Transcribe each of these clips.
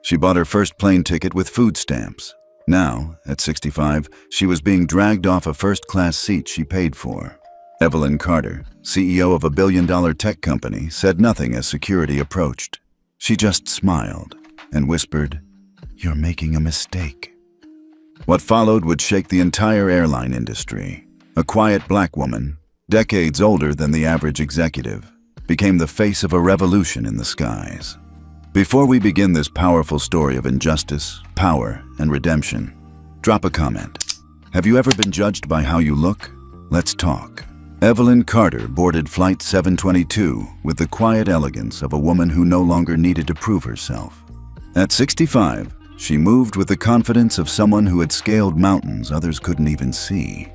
She bought her first plane ticket with food stamps. Now, at 65, she was being dragged off a first-class seat she paid for. Evelyn Carter, CEO of a billion-dollar tech company, said nothing as security approached. She just smiled and whispered, "You're making a mistake." What followed would shake the entire airline industry. A quiet black woman, decades older than the average executive, became the face of a revolution in the skies. Before we begin this powerful story of injustice, power, and redemption, drop a comment. Have you ever been judged by how you look? Let's talk. Evelyn Carter boarded Flight 722 with the quiet elegance of a woman who no longer needed to prove herself. At 65, she moved with the confidence of someone who had scaled mountains others couldn't even see.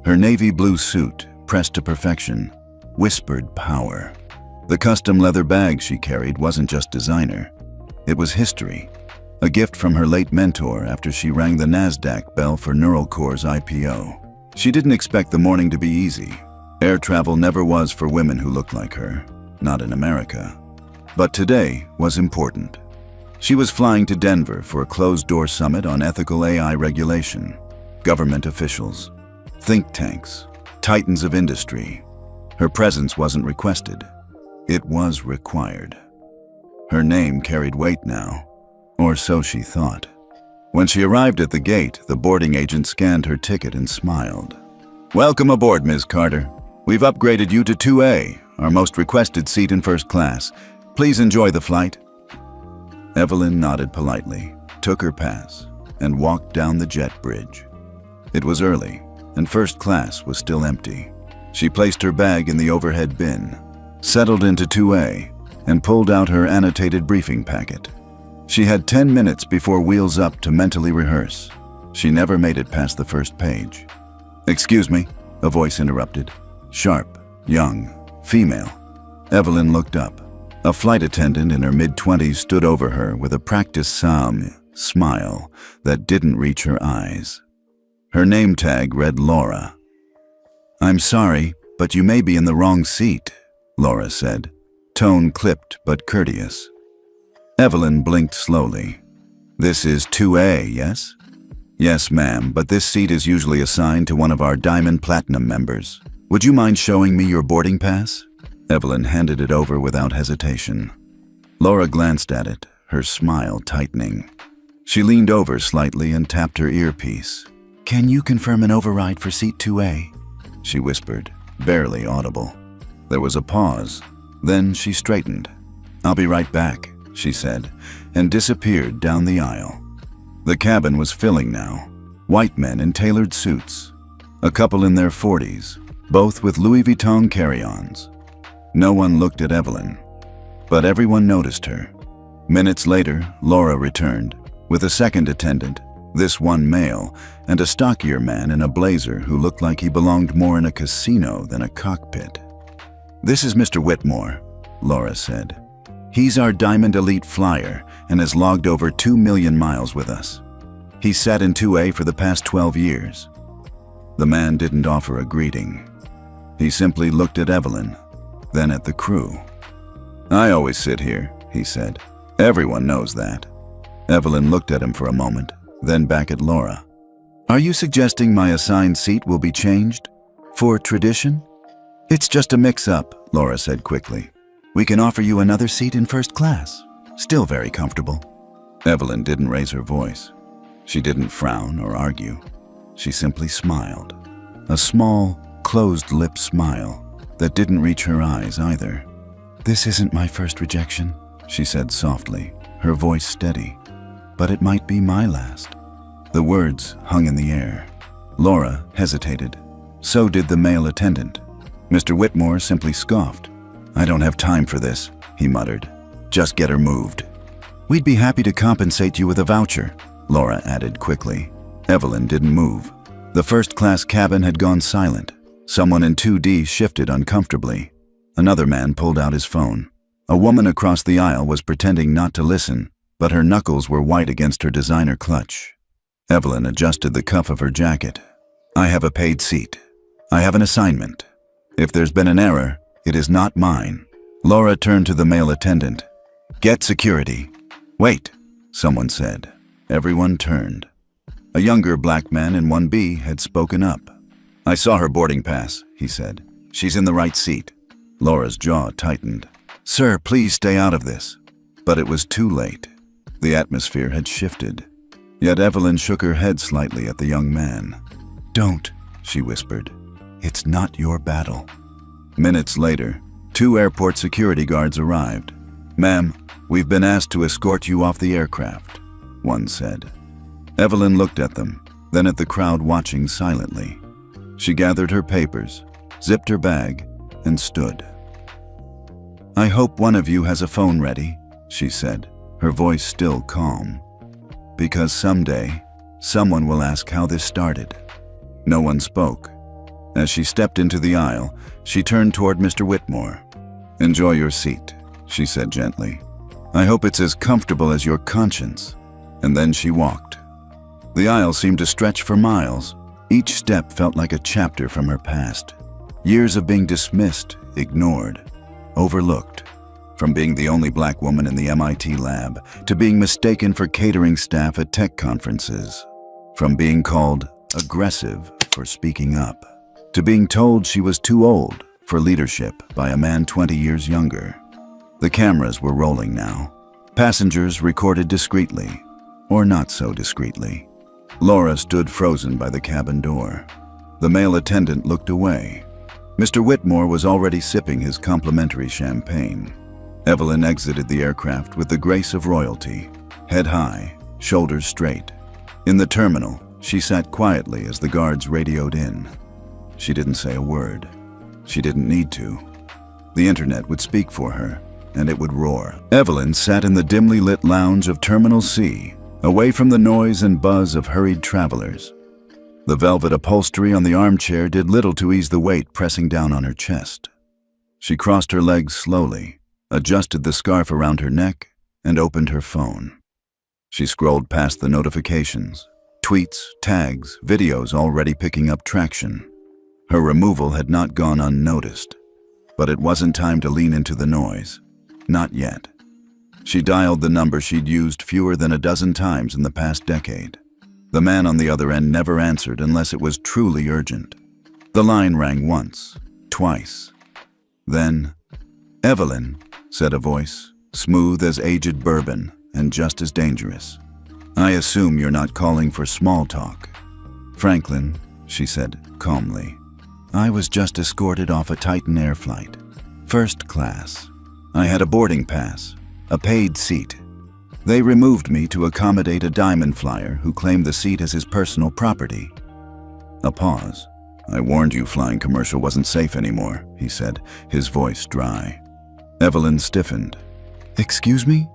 Her navy blue suit, pressed to perfection, whispered power. The custom leather bag she carried wasn't just designer. It was history, a gift from her late mentor after she rang the NASDAQ bell for Neuralcore's IPO. She didn't expect the morning to be easy. Air travel never was for women who looked like her, not in America. But today was important. She was flying to Denver for a closed-door summit on ethical AI regulation. Government officials, think tanks, titans of industry. Her presence wasn't requested. It was required. Her name carried weight now, or so she thought. When she arrived at the gate, the boarding agent scanned her ticket and smiled. "Welcome aboard, Ms. Carter. We've upgraded you to 2A, our most requested seat in first class. Please enjoy the flight." Evelyn nodded politely, took her pass, and walked down the jet bridge. It was early, and first class was still empty. She placed her bag in the overhead bin, settled into 2A, and pulled out her annotated briefing packet. She had 10 minutes before wheels up to mentally rehearse. She never made it past the first page. "Excuse me," a voice interrupted. Sharp, young, female. Evelyn looked up. A flight attendant in her mid-20s stood over her with a practiced smile that didn't reach her eyes. Her name tag read Laura. "I'm sorry, but you may be in the wrong seat," Laura said, tone clipped but courteous. Evelyn blinked slowly. "This is 2A, yes?" "Yes, ma'am, but this seat is usually assigned to one of our Diamond Platinum members. Would you mind showing me your boarding pass?" Evelyn handed it over without hesitation. Laura glanced at it, her smile tightening. She leaned over slightly and tapped her earpiece. "Can you confirm an override for seat 2A?" she whispered, barely audible. There was a pause. Then she straightened. "I'll be right back," she said, and disappeared down the aisle. The cabin was filling now. White men in tailored suits. A couple in their 40s, both with Louis Vuitton carry-ons. No one looked at Evelyn, but everyone noticed her. Minutes later, Laura returned, with a second attendant, this one male, and a stockier man in a blazer who looked like he belonged more in a casino than a cockpit. "This is Mr. Whitmore," Laura said. "He's our Diamond Elite flyer and has logged over 2 million miles with us. He's sat in 2A for the past 12 years. The man didn't offer a greeting. He simply looked at Evelyn, then at the crew. "I always sit here," he said. "Everyone knows that." Evelyn looked at him for a moment, then back at Laura. "Are you suggesting my assigned seat will be changed? For tradition?" "It's just a mix-up," Laura said quickly. "We can offer you another seat in first class. Still very comfortable." Evelyn didn't raise her voice. She didn't frown or argue. She simply smiled. A small, closed-lip smile that didn't reach her eyes either. "This isn't my first rejection," she said softly, her voice steady. "But it might be my last." The words hung in the air. Laura hesitated. So did the male attendant. Mr. Whitmore simply scoffed. "I don't have time for this," he muttered. "Just get her moved." "We'd be happy to compensate you with a voucher," Laura added quickly. Evelyn didn't move. The first-class cabin had gone silent. Someone in 2D shifted uncomfortably. Another man pulled out his phone. A woman across the aisle was pretending not to listen, but her knuckles were white against her designer clutch. Evelyn adjusted the cuff of her jacket. "I have a paid seat. I have an assignment. If there's been an error, it is not mine." Laura turned to the male attendant. "Get security." "Wait," someone said. Everyone turned. A younger black man in 1B had spoken up. "I saw her boarding pass," he said. "She's in the right seat." Laura's jaw tightened. "Sir, please stay out of this." But it was too late. The atmosphere had shifted. Yet Evelyn shook her head slightly at the young man. "Don't," she whispered. "It's not your battle." Minutes later, 2 airport security guards arrived. "Ma'am, we've been asked to escort you off the aircraft," one said. Evelyn looked at them, then at the crowd watching silently. She gathered her papers, zipped her bag, and stood. "I hope one of you has a phone ready," she said, her voice still calm. "Because someday, someone will ask how this started." No one spoke. As she stepped into the aisle, she turned toward Mr. Whitmore. "Enjoy your seat," she said gently. "I hope it's as comfortable as your conscience." And then she walked. The aisle seemed to stretch for miles. Each step felt like a chapter from her past. Years of being dismissed, ignored, overlooked. From being the only black woman in the MIT lab, to being mistaken for catering staff at tech conferences. From being called aggressive for speaking up, to being told she was too old for leadership by a man 20 years younger. The cameras were rolling now. Passengers recorded discreetly, or not so discreetly. Laura stood frozen by the cabin door. The male attendant looked away. Mr. Whitmore was already sipping his complimentary champagne. Evelyn exited the aircraft with the grace of royalty, head high, shoulders straight. In the terminal, she sat quietly as the guards radioed in. She didn't say a word. She didn't need to. The internet would speak for her, and it would roar. Evelyn sat in the dimly lit lounge of Terminal C, away from the noise and buzz of hurried travelers. The velvet upholstery on the armchair did little to ease the weight pressing down on her chest. She crossed her legs slowly, adjusted the scarf around her neck, and opened her phone. She scrolled past the notifications, tweets, tags, videos already picking up traction. Her removal had not gone unnoticed, but it wasn't time to lean into the noise. Not yet. She dialed the number she'd used fewer than a dozen times in the past decade. The man on the other end never answered unless it was truly urgent. The line rang once, twice. Then, "Evelyn," said a voice, smooth as aged bourbon and just as dangerous. "I assume you're not calling for small talk." "Franklin," she said calmly, "I was just escorted off a Titan Air flight. First class. I had a boarding pass, a paid seat. They removed me to accommodate a diamond flyer who claimed the seat as his personal property." A pause. "I warned you flying commercial wasn't safe anymore," he said, his voice dry. Evelyn stiffened. "Excuse me?"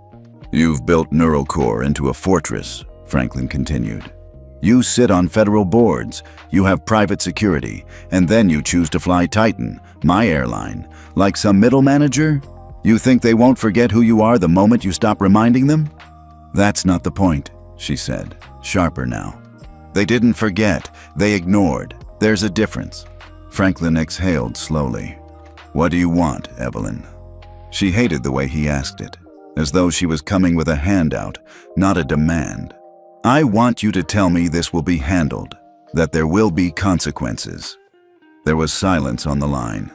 "You've built NeuroCore into a fortress," Franklin continued. "You sit on federal boards, you have private security, and then you choose to fly Titan, my airline, like some middle manager? You think they won't forget who you are the moment you stop reminding them?" "That's not the point," she said, sharper now. "They didn't forget, they ignored. There's a difference." Franklin exhaled slowly. "What do you want, Evelyn?" She hated the way he asked it, as though she was coming with a handout, not a demand. "I want you to tell me this will be handled, that there will be consequences." There was silence on the line.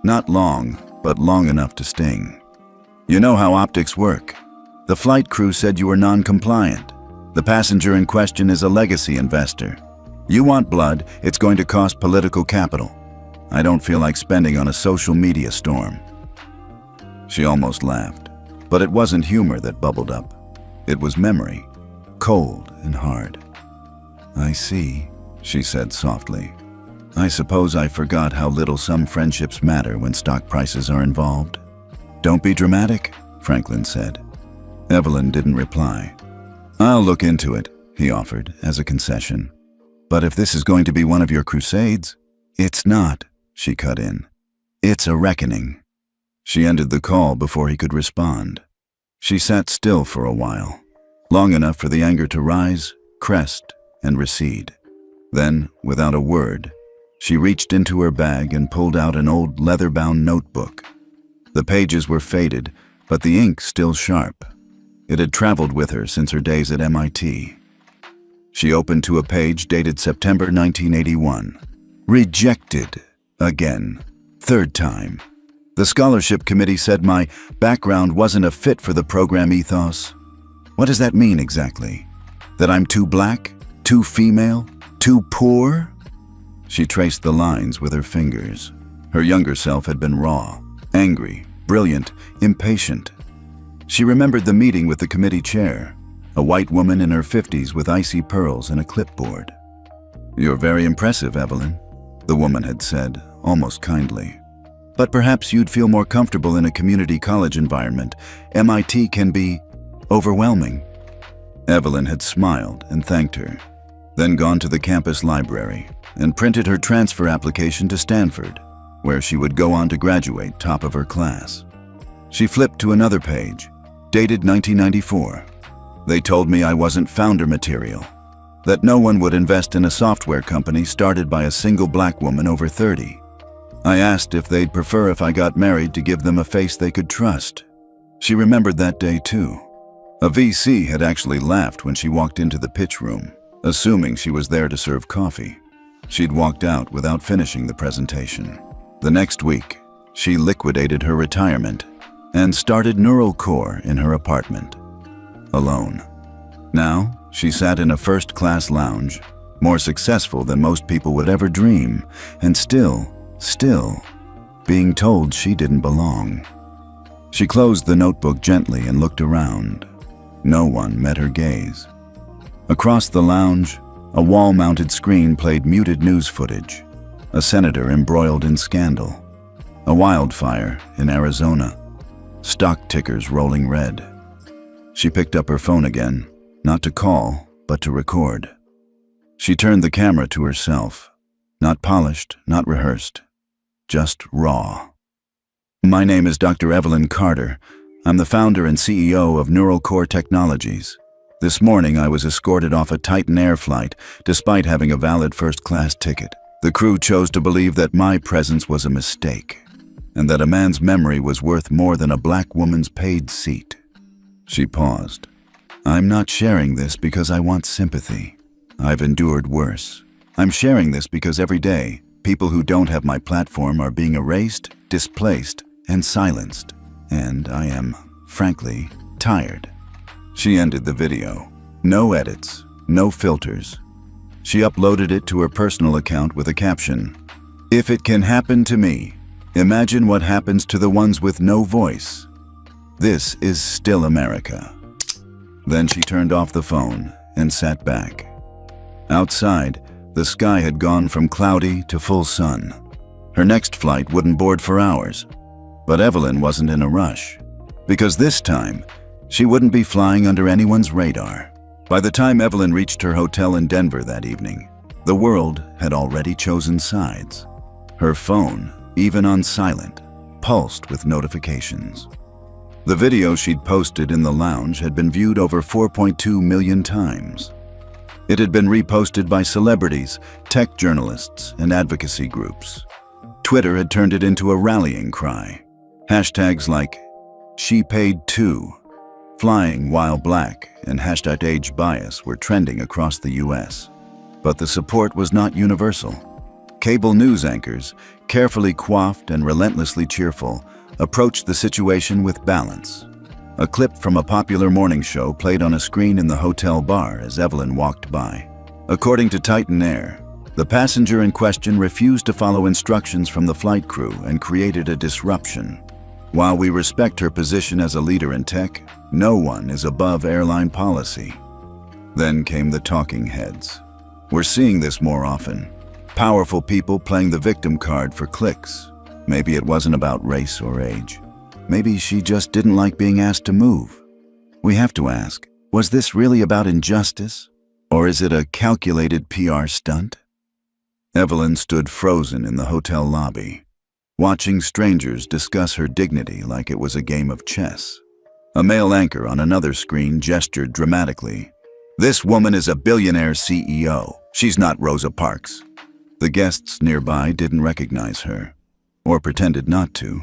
Not long, but long enough to sting. "You know how optics work. The flight crew said you were non-compliant. The passenger in question is a legacy investor. You want blood, it's going to cost political capital. I don't feel like spending on a social media storm." She almost laughed, but it wasn't humor that bubbled up. It was memory, cold and hard. "I see," she said softly. "I suppose I forgot how little some friendships matter when stock prices are involved." "Don't be dramatic," Franklin said. Evelyn didn't reply. "I'll look into it," he offered as a concession. "But if this is going to be one of your crusades—" "It's not," she cut in. "It's a reckoning." She ended the call before he could respond. She sat still for a while, long enough for the anger to rise, crest, and recede. Then, without a word, she reached into her bag and pulled out an old leather-bound notebook. The pages were faded, but the ink still sharp. It had traveled with her since her days at MIT. She opened to a page dated September 1981. Rejected. Again. Third time. The scholarship committee said my background wasn't a fit for the program ethos. What does that mean exactly? That I'm too black? Too female? Too poor? She traced the lines with her fingers. Her younger self had been raw, angry, brilliant, impatient. She remembered the meeting with the committee chair, a white woman in her 50s with icy pearls and a clipboard. "You're very impressive, Evelyn," the woman had said, almost kindly. "But perhaps you'd feel more comfortable in a community college environment. MIT can be overwhelming." Evelyn had smiled and thanked her, then gone to the campus library and printed her transfer application to Stanford, where she would go on to graduate top of her class. She flipped to another page, dated 1994. "They told me I wasn't founder material, that no one would invest in a software company started by a single black woman over 30. I asked if they'd prefer if I got married to give them a face they could trust." She remembered that day too. A VC had actually laughed when she walked into the pitch room, assuming she was there to serve coffee. She'd walked out without finishing the presentation. The next week, she liquidated her retirement and started Neural Core in her apartment. Alone. Now, she sat in a first-class lounge, more successful than most people would ever dream, and still, being told she didn't belong. She closed the notebook gently and looked around. No one met her gaze. Across the lounge, a wall-mounted screen played muted news footage, a senator embroiled in scandal, a wildfire in Arizona, stock tickers rolling red. She picked up her phone again, not to call, but to record. She turned the camera to herself, not polished, not rehearsed, just raw. "My name is Dr. Evelyn Carter. I'm the founder and CEO of Neural Core Technologies. This morning I was escorted off a Titan Air flight despite having a valid first-class ticket. The crew chose to believe that my presence was a mistake, and that a man's memory was worth more than a black woman's paid seat." She paused. "I'm not sharing this because I want sympathy. I've endured worse. I'm sharing this because every day, people who don't have my platform are being erased, displaced, and silenced. And I am, frankly, tired." She ended the video. No edits, no filters. She uploaded it to her personal account with a caption, "If it can happen to me, imagine what happens to the ones with no voice. This is still America." Then she turned off the phone and sat back. Outside, the sky had gone from cloudy to full sun. Her next flight wouldn't board for hours. But Evelyn wasn't in a rush, because this time, she wouldn't be flying under anyone's radar. By the time Evelyn reached her hotel in Denver that evening, the world had already chosen sides. Her phone, even on silent, pulsed with notifications. The video she'd posted in the lounge had been viewed over 4.2 million times. It had been reposted by celebrities, tech journalists, and advocacy groups. Twitter had turned it into a rallying cry. Hashtags like "She Paid Too," "Flying While Black," and hashtag "Age Bias" were trending across the US. But the support was not universal. Cable news anchors, carefully coiffed and relentlessly cheerful, approached the situation with balance. A clip from a popular morning show played on a screen in the hotel bar as Evelyn walked by. According to Titan Air, the passenger in question refused to follow instructions from the flight crew and created a disruption. While we respect her position as a leader in tech, no one is above airline policy. Then came the talking heads. We're seeing this more often. Powerful people playing the victim card for clicks. Maybe it wasn't about race or age. Maybe she just didn't like being asked to move. We have to ask, was this really about injustice? Or is it a calculated PR stunt? Evelyn stood frozen in the hotel lobby, watching strangers discuss her dignity like it was a game of chess. A male anchor on another screen gestured dramatically. "This woman is a billionaire CEO. She's not Rosa Parks." The guests nearby didn't recognize her, or pretended not to.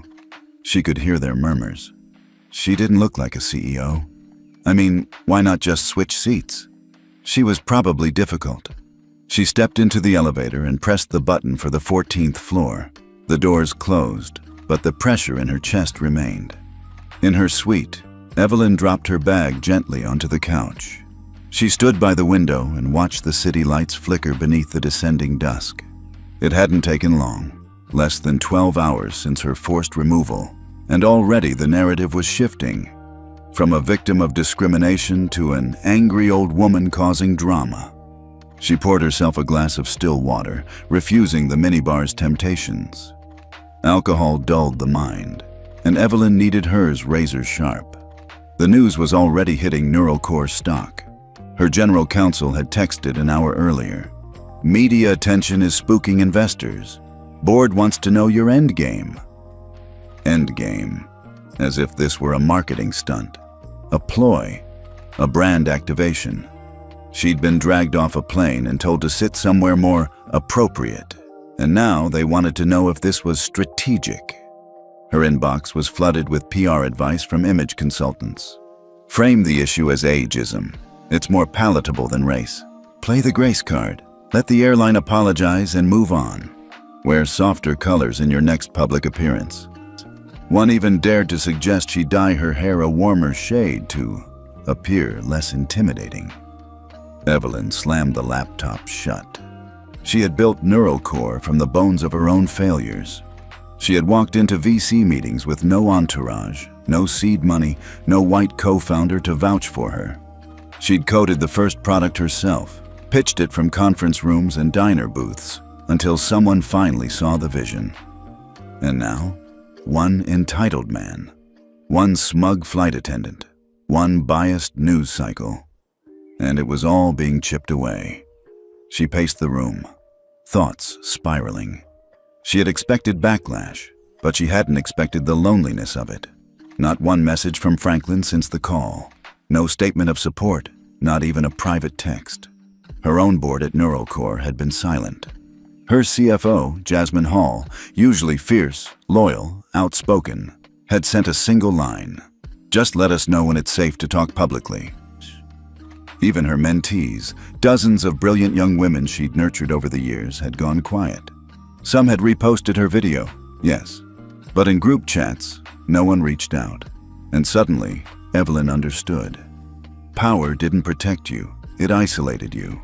She could hear their murmurs. She didn't look like a CEO. I mean, why not just switch seats? She was probably difficult. She stepped into the elevator and pressed the button for the 14th floor. The doors closed, but the pressure in her chest remained. In her suite, Evelyn dropped her bag gently onto the couch. She stood by the window and watched the city lights flicker beneath the descending dusk. It hadn't taken long, less than 12 hours since her forced removal, and already the narrative was shifting, from a victim of discrimination to an angry old woman causing drama. She poured herself a glass of still water, refusing the minibar's temptations. Alcohol dulled the mind, and Evelyn needed hers razor sharp. The news was already hitting Neural Core stock. Her general counsel had texted an hour earlier. Media attention is spooking investors. Board wants to know your endgame. Endgame, as if this were a marketing stunt, a ploy, a brand activation. She'd been dragged off a plane and told to sit somewhere more appropriate, and now they wanted to know if this was strategic. Her inbox was flooded with PR advice from image consultants. Frame the issue as ageism. It's more palatable than race. Play the grace card. Let the airline apologize and move on. Wear softer colors in your next public appearance. One even dared to suggest she dye her hair a warmer shade to appear less intimidating. Evelyn slammed the laptop shut. She had built Neural Core from the bones of her own failures. She had walked into VC meetings with no entourage, no seed money, no white co-founder to vouch for her. She'd coded the first product herself, pitched it from conference rooms and diner booths, until someone finally saw the vision. And now, one entitled man, one smug flight attendant, one biased news cycle, and it was all being chipped away. She paced the room, thoughts spiraling. She had expected backlash, but she hadn't expected the loneliness of it. Not one message from Franklin since the call. No statement of support, not even a private text. Her own board at Neural Core had been silent. Her CFO, Jasmine Hall, usually fierce, loyal, outspoken, had sent a single line. Just let us know when it's safe to talk publicly. Even her mentees, dozens of brilliant young women she'd nurtured over the years, had gone quiet. Some had reposted her video, yes, but in group chats, no one reached out. And suddenly, Evelyn understood. Power didn't protect you, it isolated you.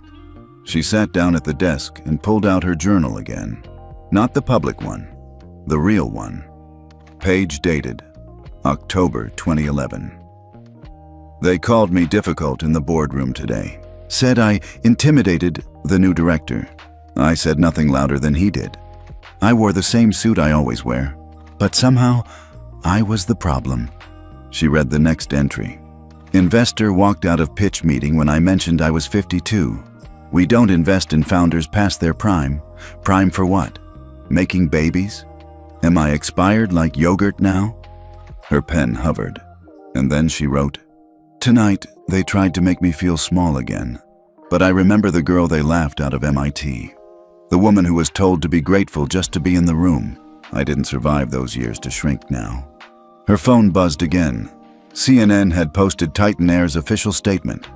She sat down at the desk and pulled out her journal again. Not the public one, the real one. Page dated, October 2011. They called me difficult in the boardroom today. Said I intimidated the new director. I said nothing louder than he did. I wore the same suit I always wear, but somehow I was the problem. She read the next entry. Investor walked out of pitch meeting when I mentioned I was 52. We don't invest in founders past their prime. Prime for what? Making babies? Am I expired like yogurt now? Her pen hovered, and then she wrote, Tonight, they tried to make me feel small again, but I remember the girl they laughed out of MIT. The woman who was told to be grateful just to be in the room. I didn't survive those years to shrink now. Her phone buzzed again. CNN had posted Titan Air's official statement.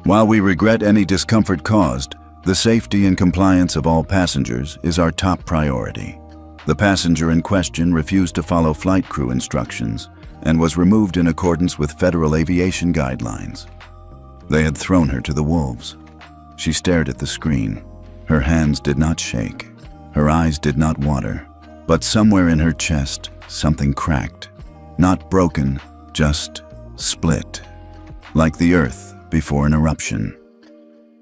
While we regret any discomfort caused, the safety and compliance of all passengers is our top priority. The passenger in question refused to follow flight crew instructions and was removed in accordance with federal aviation guidelines. They had thrown her to the wolves. She stared at the screen. Her hands did not shake. Her eyes did not water. But somewhere in her chest, something cracked. Not broken, just split. Like the earth before an eruption.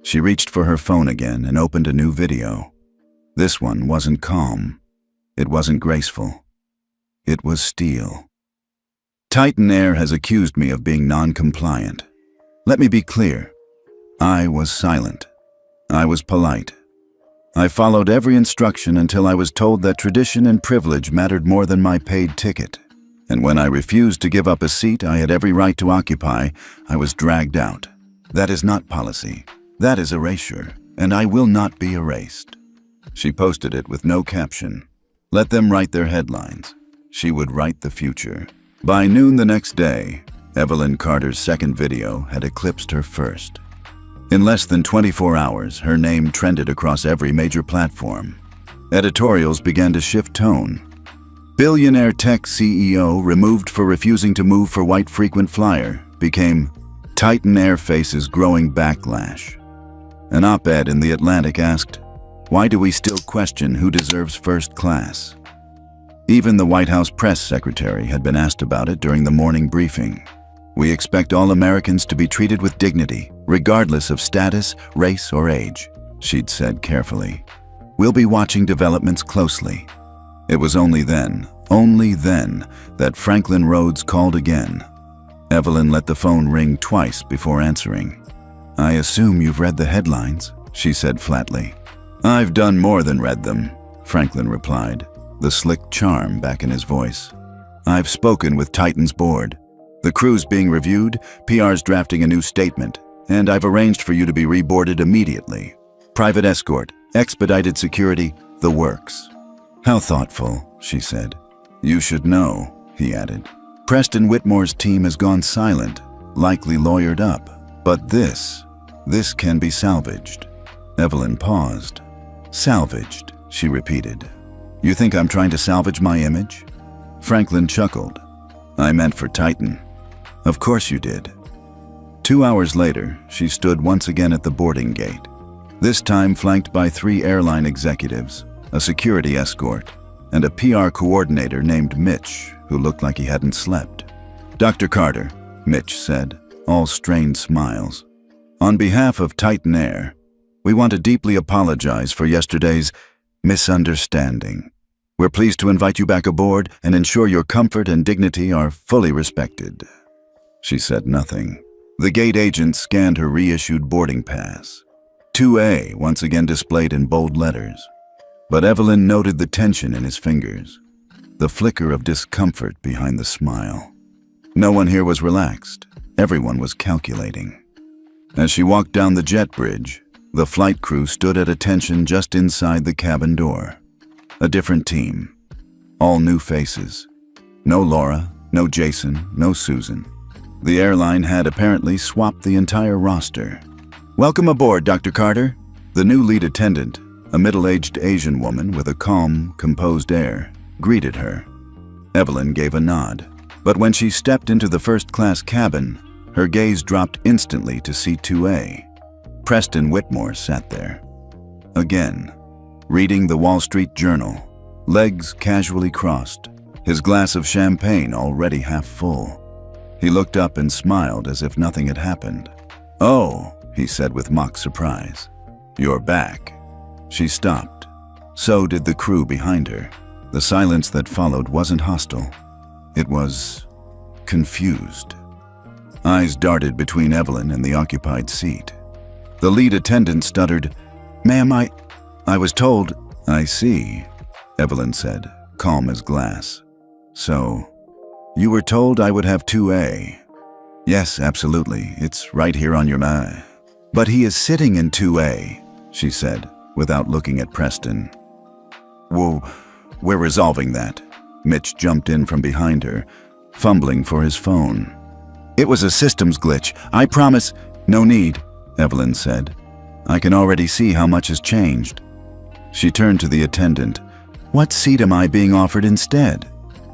She reached for her phone again and opened a new video. This one wasn't calm. It wasn't graceful. It was steel. Titan Air has accused me of being non-compliant. Let me be clear. I was silent. I was polite. I followed every instruction until I was told that tradition and privilege mattered more than my paid ticket. And when I refused to give up a seat I had every right to occupy, I was dragged out. That is not policy. That is erasure, and I will not be erased. She posted it with no caption. Let them write their headlines. She would write the future. By noon the next day, Evelyn Carter's second video had eclipsed her first. In less than 24 hours, her name trended across every major platform. Editorials began to shift tone. Billionaire tech CEO removed for refusing to move for white frequent flyer became Titan Air faces growing backlash. An op-ed in The Atlantic asked, "Why do we still question who deserves first class?" Even the White House press secretary had been asked about it during the morning briefing. "We expect all Americans to be treated with dignity, regardless of status, race, or age," she'd said carefully. "We'll be watching developments closely." It was only then, that Franklin Rhodes called again. Evelyn let the phone ring twice before answering. "I assume you've read the headlines," she said flatly. "I've done more than read them," Franklin replied, the slick charm back in his voice. "I've spoken with Titan's board. The crew's being reviewed, PR's drafting a new statement, and I've arranged for you to be reboarded immediately. Private escort, expedited security, the works." "How thoughtful," she said. "You should know," he added. "Preston Whitmore's team has gone silent, likely lawyered up. But this can be salvaged." Evelyn paused. "Salvaged," she repeated. "You think I'm trying to salvage my image?" Franklin chuckled. "I meant for Titan." "Of course you did." 2 hours later, she stood once again at the boarding gate, this time flanked by 3 airline executives, a security escort, and a PR coordinator named Mitch, who looked like he hadn't slept. "Dr. Carter," Mitch said, all strained smiles. "On behalf of Titan Air, we want to deeply apologize for yesterday's misunderstanding. We're pleased to invite you back aboard and ensure your comfort and dignity are fully respected." She said nothing. The gate agent scanned her reissued boarding pass. 2A once again displayed in bold letters. But Evelyn noted the tension in his fingers, the flicker of discomfort behind the smile. No one here was relaxed. Everyone was calculating. As she walked down the jet bridge, the flight crew stood at attention just inside the cabin door. A different team. All new faces. No Laura, no Jason, no Susan. The airline had apparently swapped the entire roster. "Welcome aboard, Dr. Carter." The new lead attendant, a middle-aged Asian woman with a calm, composed air, greeted her. Evelyn gave a nod, but when she stepped into the first-class cabin, her gaze dropped instantly to C2A. Preston Whitmore sat there. Again, reading the Wall Street Journal, legs casually crossed, his glass of champagne already half full. He looked up and smiled as if nothing had happened. "Oh," he said with mock surprise. "You're back." She stopped. So did the crew behind her. The silence that followed wasn't hostile. It was confused. Eyes darted between Evelyn and the occupied seat. The lead attendant stuttered, "Ma'am, I was told—" "I see," Evelyn said, calm as glass. "So, you were told I would have 2A. "Yes, absolutely. It's right here on your map." "But he is sitting in 2A, she said, without looking at Preston. "Whoa, we're resolving that." Mitch jumped in from behind her, fumbling for his phone. "It was a systems glitch. I promise—" "No need," Evelyn said. "I can already see how much has changed." She turned to the attendant. "What seat am I being offered instead?"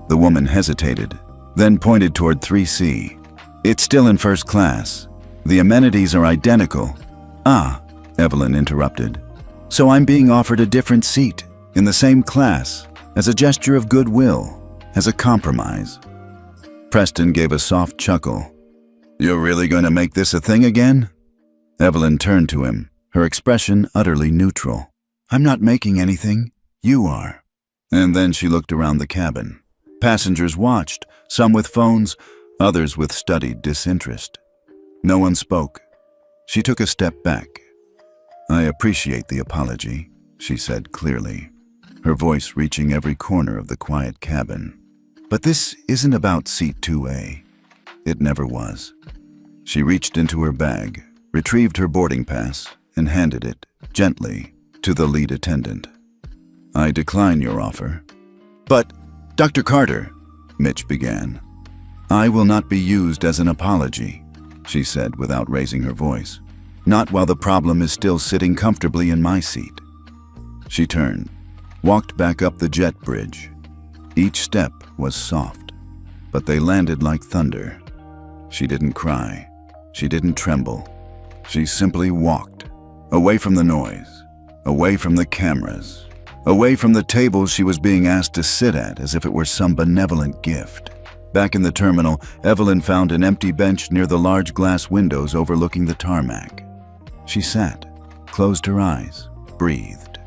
The woman hesitated, then pointed toward 3C. "It's still in first class. The amenities are identical." "Ah," Evelyn interrupted. "So I'm being offered a different seat, in the same class, as a gesture of goodwill, as a compromise." Preston gave a soft chuckle. "You're really going to make this a thing again?" Evelyn turned to him, her expression utterly neutral. "I'm not making anything. You are." And then she looked around the cabin. Passengers watched, some with phones, others with studied disinterest. No one spoke. She took a step back. "I appreciate the apology," she said clearly, her voice reaching every corner of the quiet cabin. "But this isn't about seat 2A. It never was." She reached into her bag, retrieved her boarding pass, and handed it, gently, to the lead attendant. "I decline your offer." "But, Dr. Carter," Mitch began. "I will not be used as an apology," she said without raising her voice. "Not while the problem is still sitting comfortably in my seat." She turned, walked back up the jet bridge. Each step was soft, but they landed like thunder. She didn't cry. She didn't tremble. She simply walked, away from the noise, away from the cameras, away from the table she was being asked to sit at as if it were some benevolent gift. Back in the terminal, Evelyn found an empty bench near the large glass windows overlooking the tarmac. She sat, closed her eyes, breathed.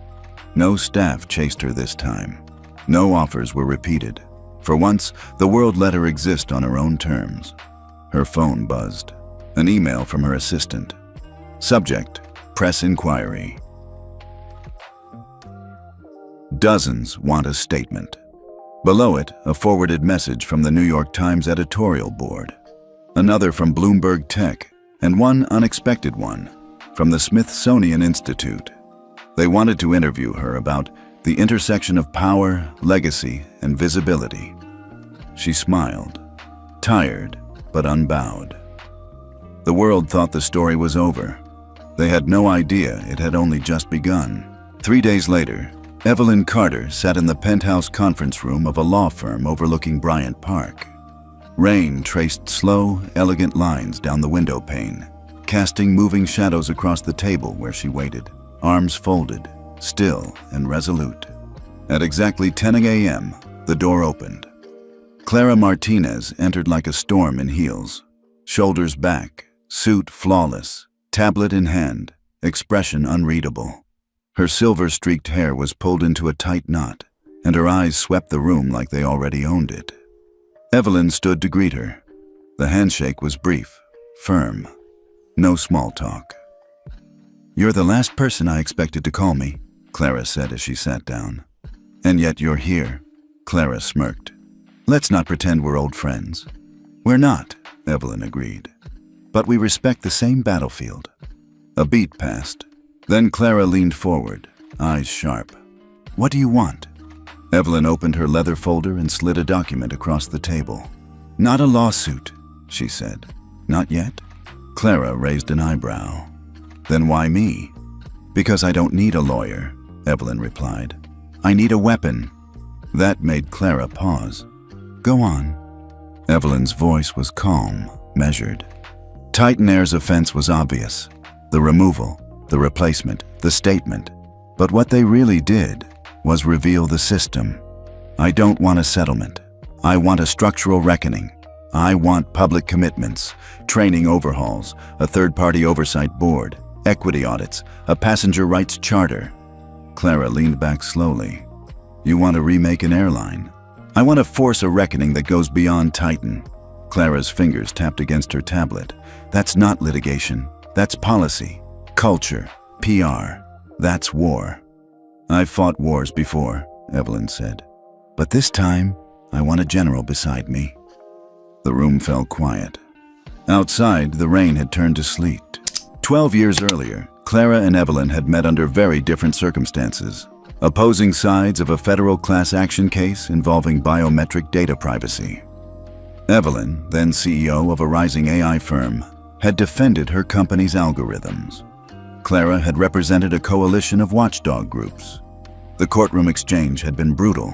No staff chased her this time. No offers were repeated. For once, the world let her exist on her own terms. Her phone buzzed. An email from her assistant. Subject: press inquiry. Dozens want a statement. Below it, a forwarded message from the New York Times editorial board. Another from Bloomberg Tech, and one unexpected one from the Smithsonian Institute. They wanted to interview her about the intersection of power, legacy, and visibility. She smiled, tired but unbowed. The world thought the story was over. They had no idea it had only just begun. 3 days later, Evelyn Carter sat in the penthouse conference room of a law firm overlooking Bryant Park. Rain traced slow, elegant lines down the window pane, casting moving shadows across the table where she waited, arms folded, still and resolute. At exactly 10 a.m., the door opened. Clara Martinez entered like a storm in heels, shoulders back, suit flawless, tablet in hand, expression unreadable. Her silver-streaked hair was pulled into a tight knot, and her eyes swept the room like they already owned it. Evelyn stood to greet her. The handshake was brief, firm. No small talk. "You're the last person I expected to call me," Clara said as she sat down. "And yet you're here," Clara smirked. "Let's not pretend we're old friends." "We're not," Evelyn agreed. "But we respect the same battlefield." A beat passed. Then Clara leaned forward, eyes sharp. "What do you want?" Evelyn opened her leather folder and slid a document across the table. "Not a lawsuit," she said. "Not yet?" Clara raised an eyebrow. "Then why me?" "Because I don't need a lawyer," Evelyn replied. "I need a weapon." That made Clara pause. "Go on." Evelyn's voice was calm, measured. Titan Air's offense was obvious. The removal, the replacement, the statement. But what they really did was reveal the system. "I don't want a settlement. I want a structural reckoning. I want public commitments, training overhauls, a third-party oversight board, equity audits, a passenger rights charter." Clara leaned back slowly. "You want to remake an airline? I want to force a reckoning that goes beyond Titan." Clara's fingers tapped against her tablet. "That's not litigation. That's policy. Culture, PR, that's war." "I've fought wars before," Evelyn said. "But this time, I want a general beside me." The room fell quiet. Outside, the rain had turned to sleet. 12 years earlier, Clara and Evelyn had met under very different circumstances. Opposing sides of a federal class action case involving biometric data privacy. Evelyn, then CEO of a rising AI firm, had defended her company's algorithms. Clara had represented a coalition of watchdog groups. The courtroom exchange had been brutal,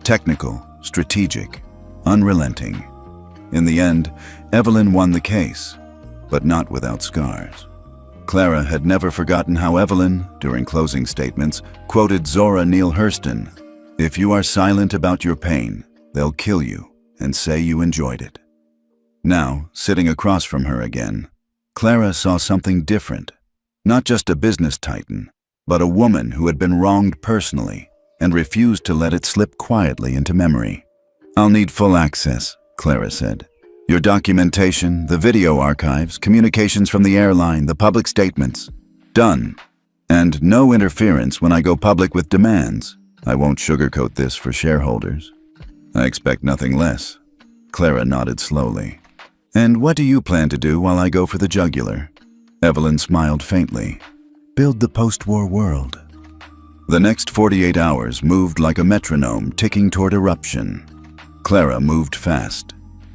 technical, strategic, unrelenting. In the end, Evelyn won the case, but not without scars. Clara had never forgotten how Evelyn, during closing statements, quoted Zora Neale Hurston, "If you are silent about your pain, they'll kill you and say you enjoyed it." Now, sitting across from her again, Clara saw something different. Not just a business titan, but a woman who had been wronged personally and refused to let it slip quietly into memory. "I'll need full access," Clara said. "Your documentation, the video archives, communications from the airline, the public statements. Done. And no interference when I go public with demands. I won't sugarcoat this for shareholders." "I expect nothing less." Clara nodded slowly. "And what do you plan to do while I go for the jugular?" Evelyn smiled faintly. "Build the post-war world." The next 48 hours moved like a metronome ticking toward eruption. Clara moved fast.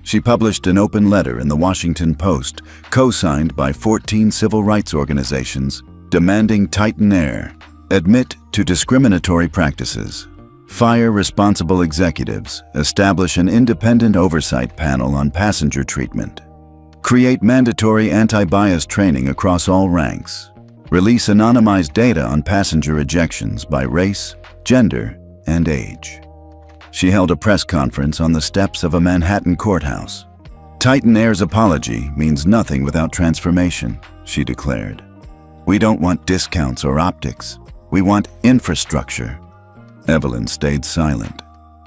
She published an open letter in the Washington Post, co-signed by 14 civil rights organizations, demanding Titan Air admit to discriminatory practices, fire responsible executives, establish an independent oversight panel on passenger treatment, create mandatory anti-bias training across all ranks, release anonymized data on passenger ejections by race, gender, and age. She held a press conference on the steps of a Manhattan courthouse. Titan Air's apology means nothing without transformation, she declared. We don't want discounts or optics. We want infrastructure. Evelyn stayed silent.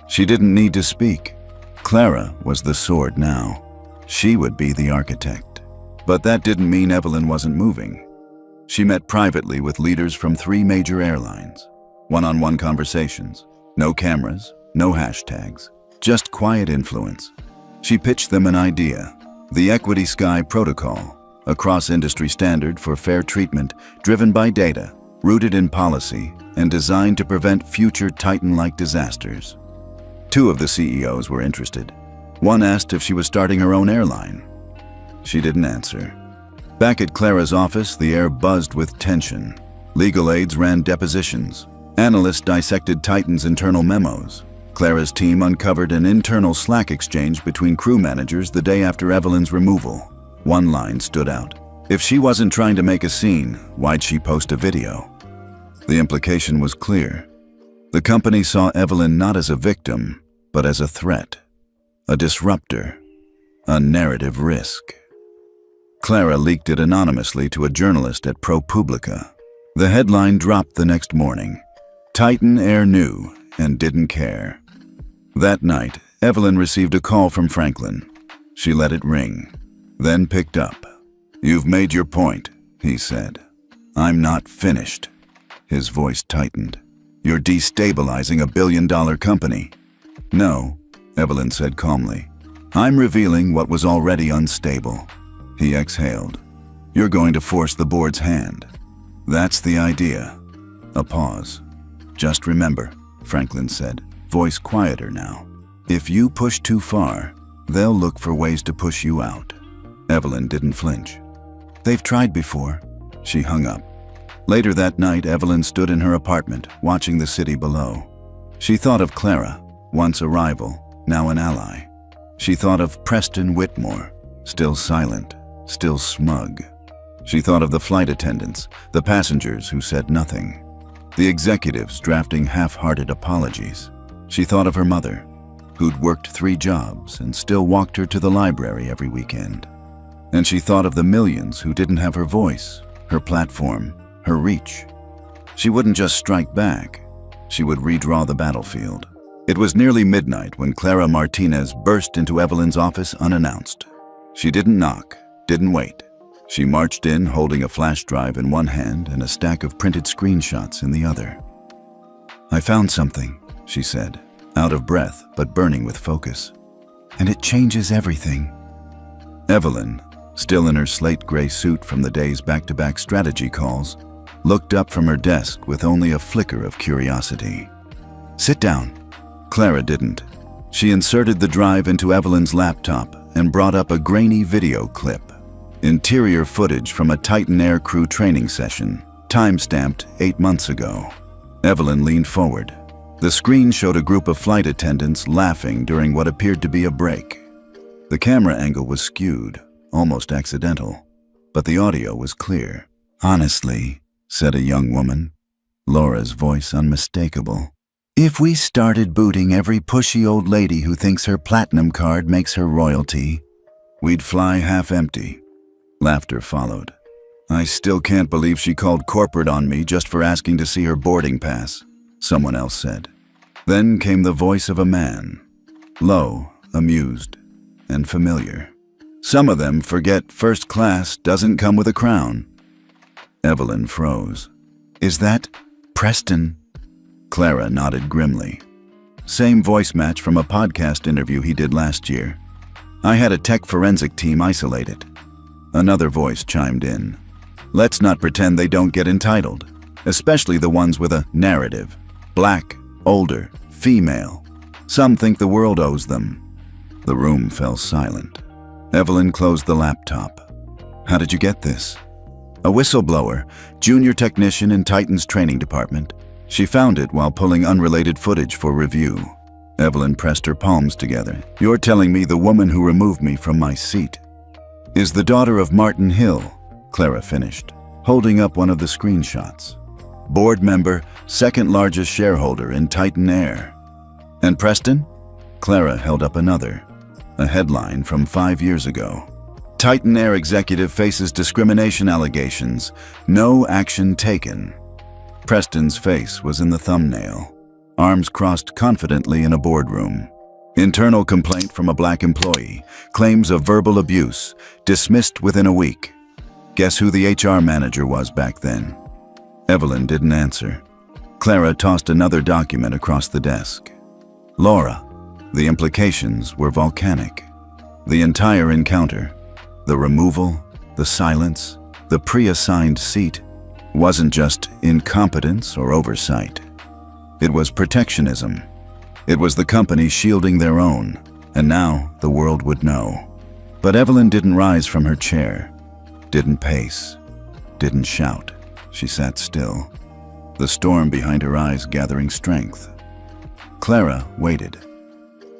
She didn't need to speak. Clara was the sword now. She would be the architect. But that didn't mean Evelyn wasn't moving. She met privately with leaders from 3 major airlines. One-on-one conversations. No cameras, no hashtags, just quiet influence. She pitched them an idea, the Equity Sky Protocol, a cross-industry standard for fair treatment driven by data, rooted in policy, and designed to prevent future Titan-like disasters. 2 of the CEOs were interested. One asked if she was starting her own airline. She didn't answer. Back at Clara's office, the air buzzed with tension. Legal aides ran depositions. Analysts dissected Titan's internal memos. Clara's team uncovered an internal Slack exchange between crew managers the day after Evelyn's removal. One line stood out. If she wasn't trying to make a scene, why'd she post a video? The implication was clear. The company saw Evelyn not as a victim, but as a threat, a disruptor, a narrative risk. Clara leaked it anonymously to a journalist at ProPublica. The headline dropped the next morning. Titan Air knew and didn't care. That night, Evelyn received a call from Franklin. She let it ring, then picked up. You've made your point, he said. I'm not finished. His voice tightened. You're destabilizing $1 billion company. No, Evelyn said calmly. I'm revealing what was already unstable. He exhaled. You're going to force the board's hand. That's the idea. A pause. Just remember, Franklin said, voice quieter now. If you push too far, they'll look for ways to push you out. Evelyn didn't flinch. They've tried before. She hung up. Later that night, Evelyn stood in her apartment, watching the city below. She thought of Clara, once a rival, now an ally. She thought of Preston Whitmore, still silent, still smug. She thought of the flight attendants, the passengers who said nothing. The executives drafting half-hearted apologies. She thought of her mother, who'd worked 3 jobs and still walked her to the library every weekend. And she thought of the millions who didn't have her voice, her platform, her reach. She wouldn't just strike back. She would redraw the battlefield. It was nearly midnight when Clara Martinez burst into Evelyn's office unannounced. She didn't knock, didn't wait. She marched in holding a flash drive in one hand and a stack of printed screenshots in the other. I found something, she said, out of breath but burning with focus. And it changes everything. Evelyn, still in her slate gray suit from the day's back-to-back strategy calls, looked up from her desk with only a flicker of curiosity. Sit down. Clara didn't. She inserted the drive into Evelyn's laptop and brought up a grainy video clip. Interior footage from a Titan Air crew training session, time-stamped 8 months ago. Evelyn leaned forward. The screen showed a group of flight attendants laughing during what appeared to be a break. The camera angle was skewed, almost accidental, but the audio was clear. Honestly, said a young woman, Laura's voice unmistakable, if we started booting every pushy old lady who thinks her platinum card makes her royalty, we'd fly half empty. Laughter followed. I still can't believe she called corporate on me just for asking to see her boarding pass, someone else said. Then came the voice of a man, low, amused, and familiar. Some of them forget first class doesn't come with a crown. Evelyn froze. Is that Preston? Clara nodded grimly. Same voice match from a podcast interview he did last year. I had a tech forensic team isolate it. Another voice chimed in. Let's not pretend they don't get entitled, especially the ones with a narrative. Black, older, female. Some think the world owes them. The room fell silent. Evelyn closed the laptop. How did you get this? A whistleblower, junior technician in Titan's training department. She found it while pulling unrelated footage for review. Evelyn pressed her palms together. You're telling me the woman who removed me from my seat is the daughter of Martin Hill, Clara finished, holding up one of the screenshots. Board member, second largest shareholder in Titan Air. And Preston? Clara held up another, a headline from 5 years ago. Titan Air executive faces discrimination allegations, no action taken. Preston's face was in the thumbnail, arms crossed confidently in a boardroom. Internal complaint from a black employee, claims of verbal abuse, dismissed within a week. Guess who the HR manager was back then? Evelyn didn't answer. Clara tossed another document across the desk. Laura. The implications were volcanic. The entire encounter, the removal, the silence, the pre-assigned seat, wasn't just incompetence or oversight. It was protectionism. It was the company shielding their own, and now the world would know. But Evelyn didn't rise from her chair, didn't pace, didn't shout. She sat still, the storm behind her eyes gathering strength. Clara waited.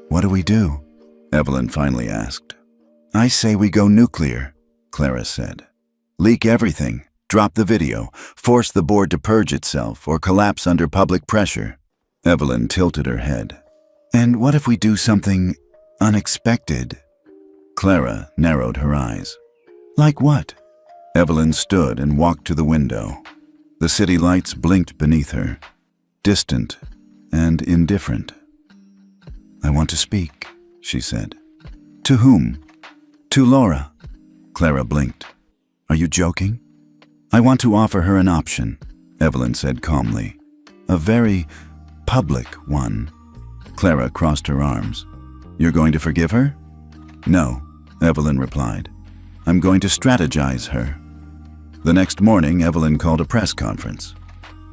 What do we do? Evelyn finally asked. I say we go nuclear, Clara said. Leak everything, drop the video, force the board to purge itself or collapse under public pressure. Evelyn tilted her head. And what if we do something unexpected? Clara narrowed her eyes. Like what? Evelyn stood and walked to the window. The city lights blinked beneath her, distant and indifferent. I want to speak, she said. To whom? To Laura. Clara blinked. Are you joking? I want to offer her an option, Evelyn said calmly. A very public one. Clara crossed her arms. You're going to forgive her? No, Evelyn replied. I'm going to strategize her. The next morning, Evelyn called a press conference.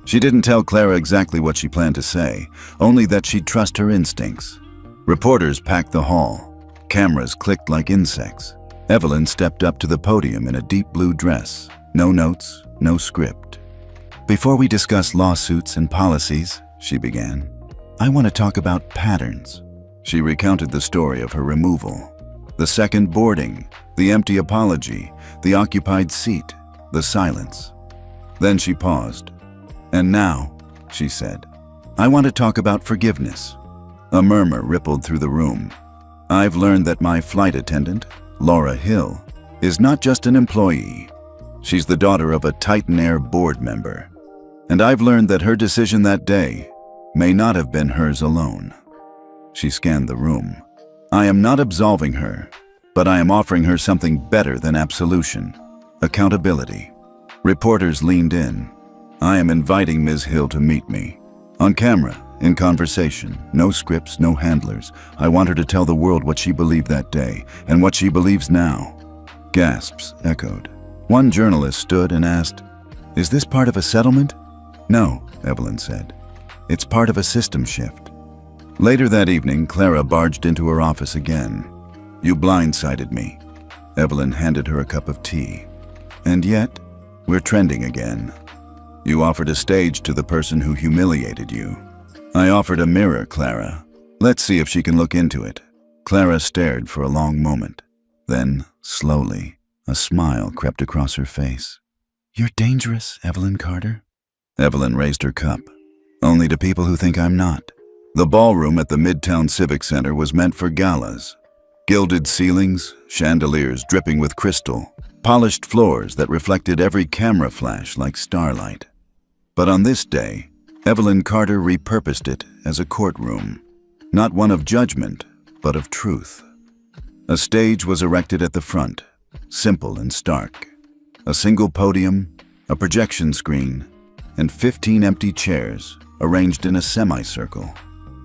She didn't tell Clara exactly what she planned to say, only that she'd trust her instincts. Reporters packed the hall. Cameras clicked like insects. Evelyn stepped up to the podium in a deep blue dress. No notes, no script. Before we discuss lawsuits and policies, she began, I want to talk about patterns. She recounted the story of her removal. The second boarding, the empty apology, the occupied seat, the silence. Then she paused. And now, she said, I want to talk about forgiveness. A murmur rippled through the room. I've learned that my flight attendant, Laura Hill, is not just an employee. She's the daughter of a Titan Air board member. And I've learned that her decision that day may not have been hers alone. She scanned the room. I am not absolving her, but I am offering her something better than absolution. Accountability. Reporters leaned in. I am inviting Ms. Hill to meet me. On camera, in conversation, no scripts, no handlers. I want her to tell the world what she believed that day and what she believes now. Gasps echoed. One journalist stood and asked, Is this part of a settlement? No, Evelyn said. It's part of a system shift. Later that evening, Clara barged into her office again. You blindsided me. Evelyn handed her a cup of tea. And yet, we're trending again. You offered a stage to the person who humiliated you. I offered a mirror, Clara. Let's see if she can look into it. Clara stared for a long moment. Then, slowly, a smile crept across her face. You're dangerous, Evelyn Carter. Evelyn raised her cup. Only to people who think I'm not. The ballroom at the Midtown Civic Center was meant for galas. Gilded ceilings, chandeliers dripping with crystal, polished floors that reflected every camera flash like starlight. But on this day, Evelyn Carter repurposed it as a courtroom, not one of judgment, but of truth. A stage was erected at the front, simple and stark. A single podium, a projection screen, and 15 empty chairs arranged in a semicircle.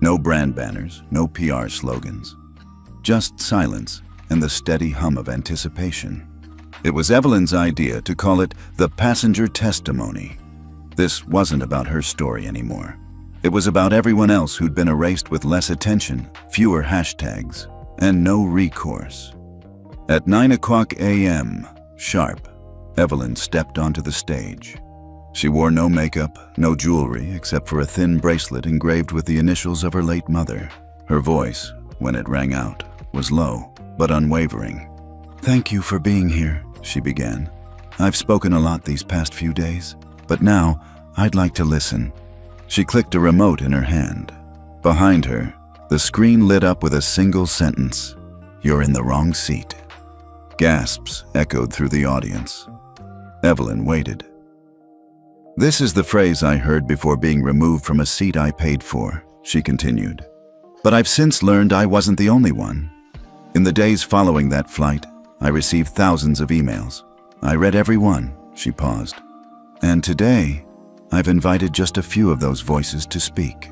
No brand banners, no PR slogans. Just silence and the steady hum of anticipation. It was Evelyn's idea to call it the passenger testimony. This wasn't about her story anymore. It was about everyone else who'd been erased with less attention, fewer hashtags, and no recourse. At 9 a.m. sharp, Evelyn stepped onto the stage. She wore no makeup, no jewelry except for a thin bracelet engraved with the initials of her late mother. Her voice, when it rang out, was low but unwavering. "Thank you for being here," she began. "I've spoken a lot these past few days, but now I'd like to listen." She clicked a remote in her hand. Behind her, the screen lit up with a single sentence: "You're in the wrong seat." Gasps echoed through the audience. Evelyn waited. "This is the phrase I heard before being removed from a seat I paid for," she continued. "But I've since learned I wasn't the only one. In the days following that flight, I received thousands of emails. I read every one," she paused. "And today, I've invited just a few of those voices to speak."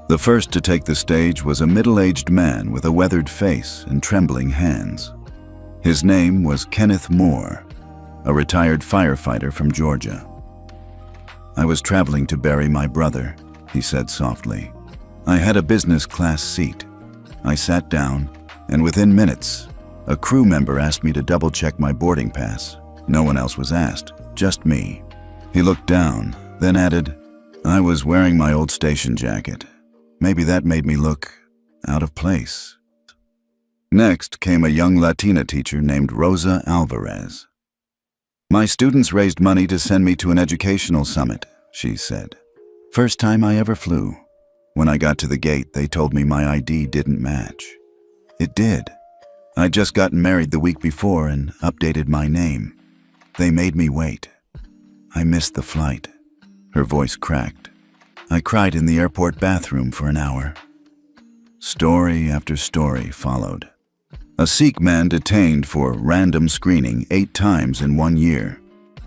The first to take the stage was a middle-aged man with a weathered face and trembling hands. His name was Kenneth Moore, a retired firefighter from Georgia. "I was traveling to bury my brother," he said softly. "I had a business class seat. I sat down, and within minutes, a crew member asked me to double-check my boarding pass. No one else was asked, just me." He looked down, then added, "I was wearing my old station jacket. Maybe that made me look out of place." Next came a young Latina teacher named Rosa Alvarez. "My students raised money to send me to an educational summit," she said. "First time I ever flew. When I got to the gate, they told me my ID didn't match. It did. I'd just gotten married the week before and updated my name. They made me wait. I missed the flight." Her voice cracked. "I cried in the airport bathroom for an hour." Story after story followed. A Sikh man detained for random screening 8 times in 1 year.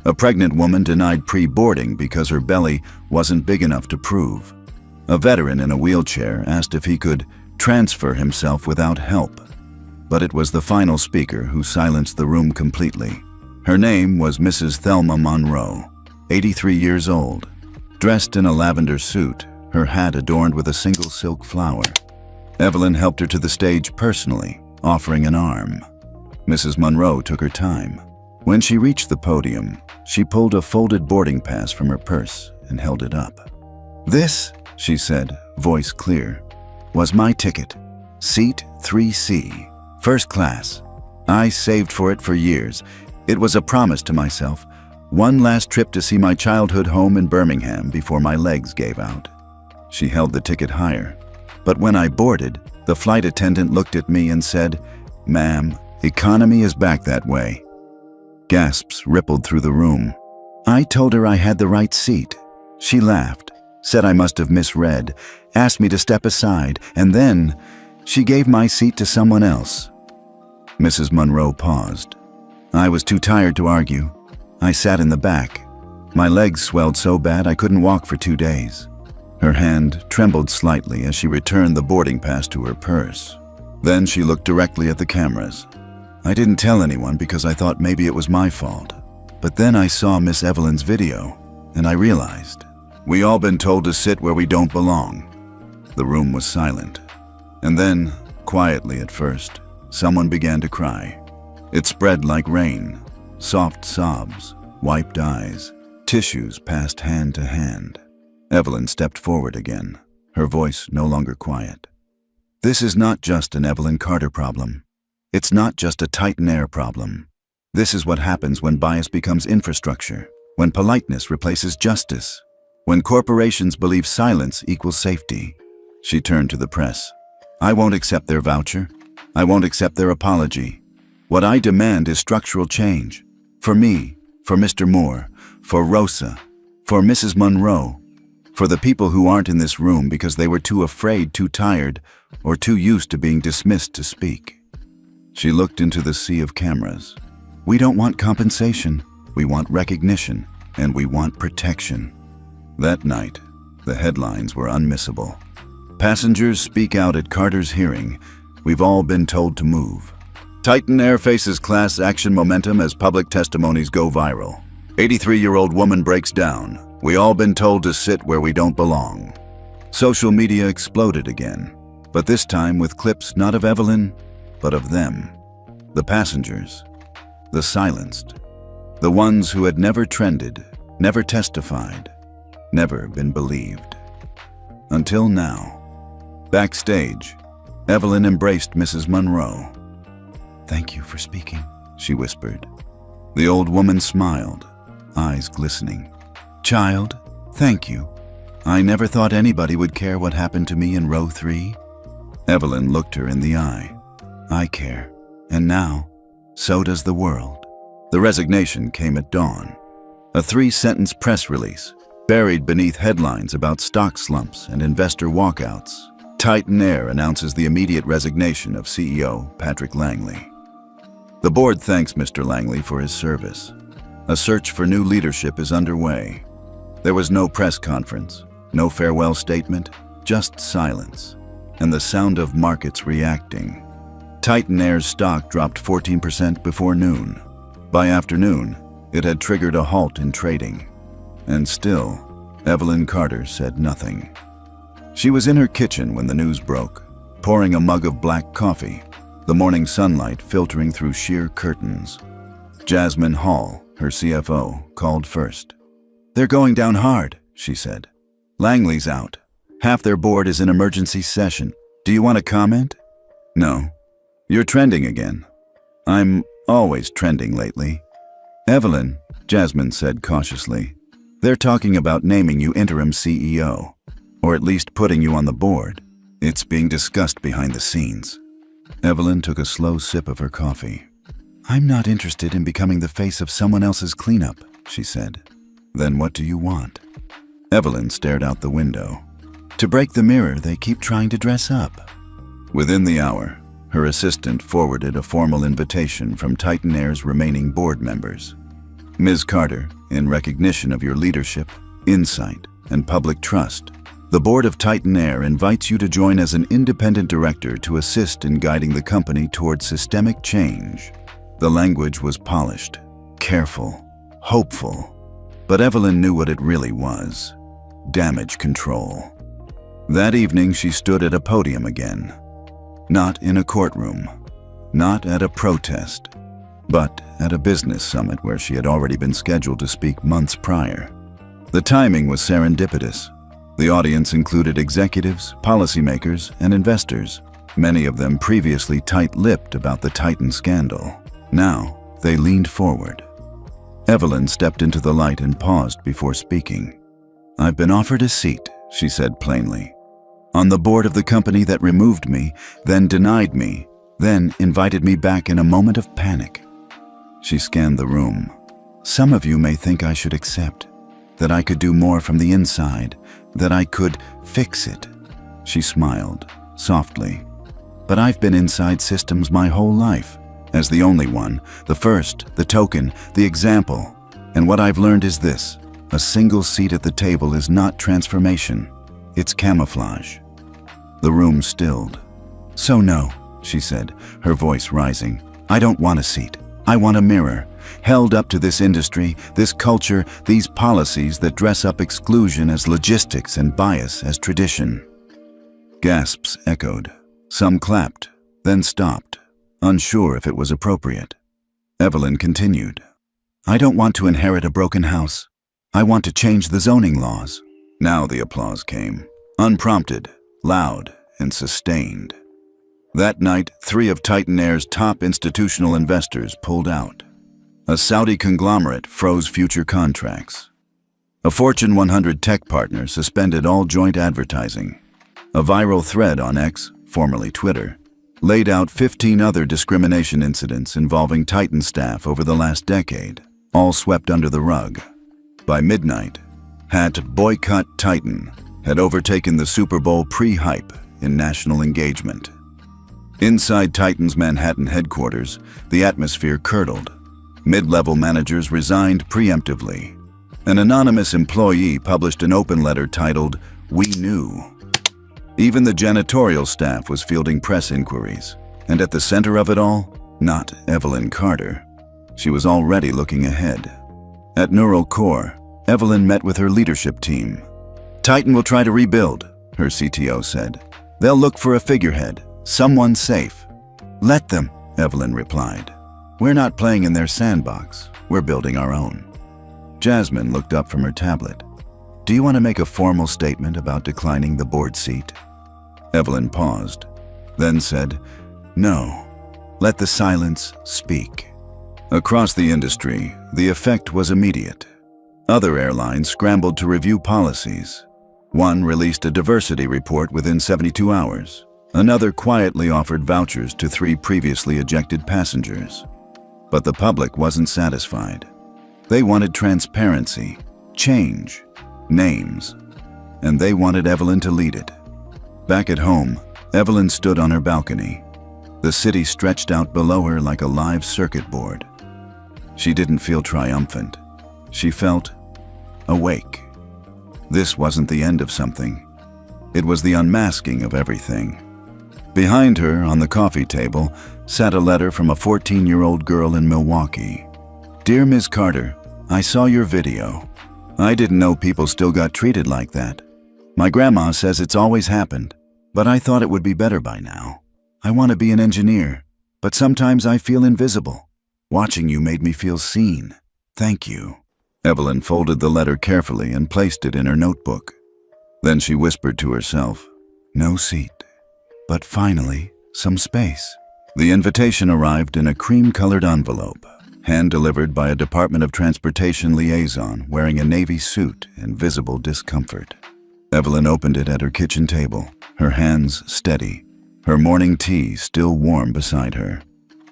A pregnant woman denied pre-boarding because her belly wasn't big enough to prove. A veteran in a wheelchair asked if he could transfer himself without help. But it was the final speaker who silenced the room completely. Her name was Mrs. Thelma Monroe, 83 years old. Dressed in a lavender suit, her hat adorned with a single silk flower. Evelyn helped her to the stage personally, offering an arm. Mrs. Monroe took her time. When she reached the podium, she pulled a folded boarding pass from her purse and held it up. "This," she said, voice clear, "was my ticket. Seat 3C, first class. I saved for it for years. It was a promise to myself. One last trip to see my childhood home in Birmingham before my legs gave out." She held the ticket higher. "But when I boarded, the flight attendant looked at me and said, 'Ma'am, economy is back that way.'" Gasps rippled through the room. "I told her I had the right seat. She laughed, said I must have misread, asked me to step aside, and then she gave my seat to someone else." Mrs. Monroe paused. "I was too tired to argue. I sat in the back. My legs swelled so bad I couldn't walk for 2 days." Her hand trembled slightly as she returned the boarding pass to her purse. Then she looked directly at the cameras. "I didn't tell anyone because I thought maybe it was my fault. But then I saw Miss Evelyn's video, and I realized. We all been told to sit where we don't belong." The room was silent. And then, quietly at first, someone began to cry. It spread like rain. Soft sobs, wiped eyes, tissues passed hand to hand. Evelyn stepped forward again, her voice no longer quiet. "This is not just an Evelyn Carter problem. It's not just a Titan Air problem. This is what happens when bias becomes infrastructure, when politeness replaces justice, when corporations believe silence equals safety." She turned to the press. "I won't accept their voucher. I won't accept their apology. What I demand is structural change. For me, for Mr. Moore, for Rosa, for Mrs. Monroe, for the people who aren't in this room because they were too afraid, too tired, or too used to being dismissed to speak." She looked into the sea of cameras. "We don't want compensation. We want recognition, and we want protection." That night, the headlines were unmissable. "Passengers speak out at Carter's hearing. We've all been told to move." "Titan Air faces class action momentum as public testimonies go viral." 83-year-old woman breaks down. "We all been told to sit where we don't belong." Social media exploded again. but this time with clips not of Evelyn, but of them. The passengers, the silenced, the ones who had never trended, never testified, never been believed. Until now. Backstage, Evelyn embraced Mrs. Monroe. "Thank you for speaking," she whispered. The old woman smiled, eyes glistening. "Child, thank you. I never thought anybody would care what happened to me in row 3. Evelyn looked her in the eye. "I care, and now, so does the world." The resignation came at dawn. A 3-sentence press release, buried beneath headlines about stock slumps and investor walkouts. Titan Air announces the immediate resignation of CEO Patrick Langley. The board thanks Mr. Langley for his service. A search for new leadership is underway. There was no press conference, no farewell statement, just silence, and the sound of markets reacting. Titan Air's stock dropped 14% before noon. By afternoon, it had triggered a halt in trading. And still, Evelyn Carter said nothing. She was in her kitchen when the news broke, pouring a mug of black coffee, the morning sunlight filtering through sheer curtains. Jasmine Hall, her CFO, called first. "They're going down hard," she said. "Langley's out. Half their board is in emergency session. Do you want to comment?" "No. You're trending again." "I'm always trending lately." "Evelyn," Jasmine said cautiously, "they're talking about naming you interim CEO, or at least putting you on the board. It's being discussed behind the scenes." Evelyn took a slow sip of her coffee. "I'm not interested in becoming the face of someone else's cleanup," she said. "Then what do you want?" Evelyn stared out the window. "To break the mirror, they keep trying to dress up." Within the hour, her assistant forwarded a formal invitation from Titan Air's remaining board members. "Ms. Carter, in recognition of your leadership, insight, and public trust, the board of Titan Air invites you to join as an independent director to assist in guiding the company towards systemic change." The language was polished, careful, hopeful, but Evelyn knew what it really was: damage control. That evening she stood at a podium again. Not in a courtroom, not at a protest, but at a business summit where she had already been scheduled to speak months prior. The timing was serendipitous. The audience included executives, policymakers, and investors, many of them previously tight-lipped about the Titan scandal. Now, they leaned forward. Evelyn stepped into the light and paused before speaking. "I've been offered a seat," she said plainly, "on the board of the company that removed me, then denied me, then invited me back in a moment of panic." She scanned the room. "Some of you may think I should accept, that I could do more from the inside, that I could fix it." She smiled, softly. "But I've been inside systems my whole life, as the only one, the first, the token, the example. And what I've learned is this: a single seat at the table is not transformation, it's camouflage." The room stilled. "So no," she said, her voice rising. "I don't want a seat. I want a mirror, held up to this industry, this culture, these policies that dress up exclusion as logistics and bias as tradition." Gasps echoed. Some clapped, then stopped, unsure if it was appropriate. Evelyn continued. "I don't want to inherit a broken house. I want to change the zoning laws." Now the applause came, unprompted, loud, and sustained. That night, 3 of Titan Air's top institutional investors pulled out. A Saudi conglomerate froze future contracts. A Fortune 100 tech partner suspended all joint advertising. A viral thread on X, formerly Twitter, laid out 15 other discrimination incidents involving Titan staff over the last decade, all swept under the rug. By midnight, #Boycott Titan had overtaken the Super Bowl pre-hype in national engagement. Inside Titan's Manhattan headquarters, the atmosphere curdled. Mid-level managers resigned preemptively. An anonymous employee published an open letter titled, "We Knew." Even the janitorial staff was fielding press inquiries. And at the center of it all, not Evelyn Carter. She was already looking ahead. At Neural Core, Evelyn met with her leadership team. "Titan will try to rebuild," her CTO said. They'll look for a figurehead, someone safe. Let them, Evelyn replied. We're not playing in their sandbox. We're building our own. Jasmine looked up from her tablet. Do you want to make a formal statement about declining the board seat? Evelyn paused, then said, No. Let the silence speak. Across the industry, the effect was immediate. Other airlines scrambled to review policies. One released a diversity report within 72 hours. Another quietly offered vouchers to 3 previously ejected passengers. But the public wasn't satisfied. They wanted transparency, change, names, and they wanted Evelyn to lead it. Back at home, Evelyn stood on her balcony. The city stretched out below her like a live circuit board. She didn't feel triumphant. She felt awake. This wasn't the end of something. It was the unmasking of everything. Behind her, on the coffee table, sat a letter from a 14-year-old girl in Milwaukee. Dear Ms. Carter, I saw your video. I didn't know people still got treated like that. My grandma says it's always happened, but I thought it would be better by now. I want to be an engineer, but sometimes I feel invisible. Watching you made me feel seen. Thank you. Evelyn folded the letter carefully and placed it in her notebook. Then she whispered to herself, No seat. But finally, some space. The invitation arrived in a cream-colored envelope, hand-delivered by a Department of Transportation liaison wearing a navy suit in visible discomfort. Evelyn opened it at her kitchen table, her hands steady, her morning tea still warm beside her.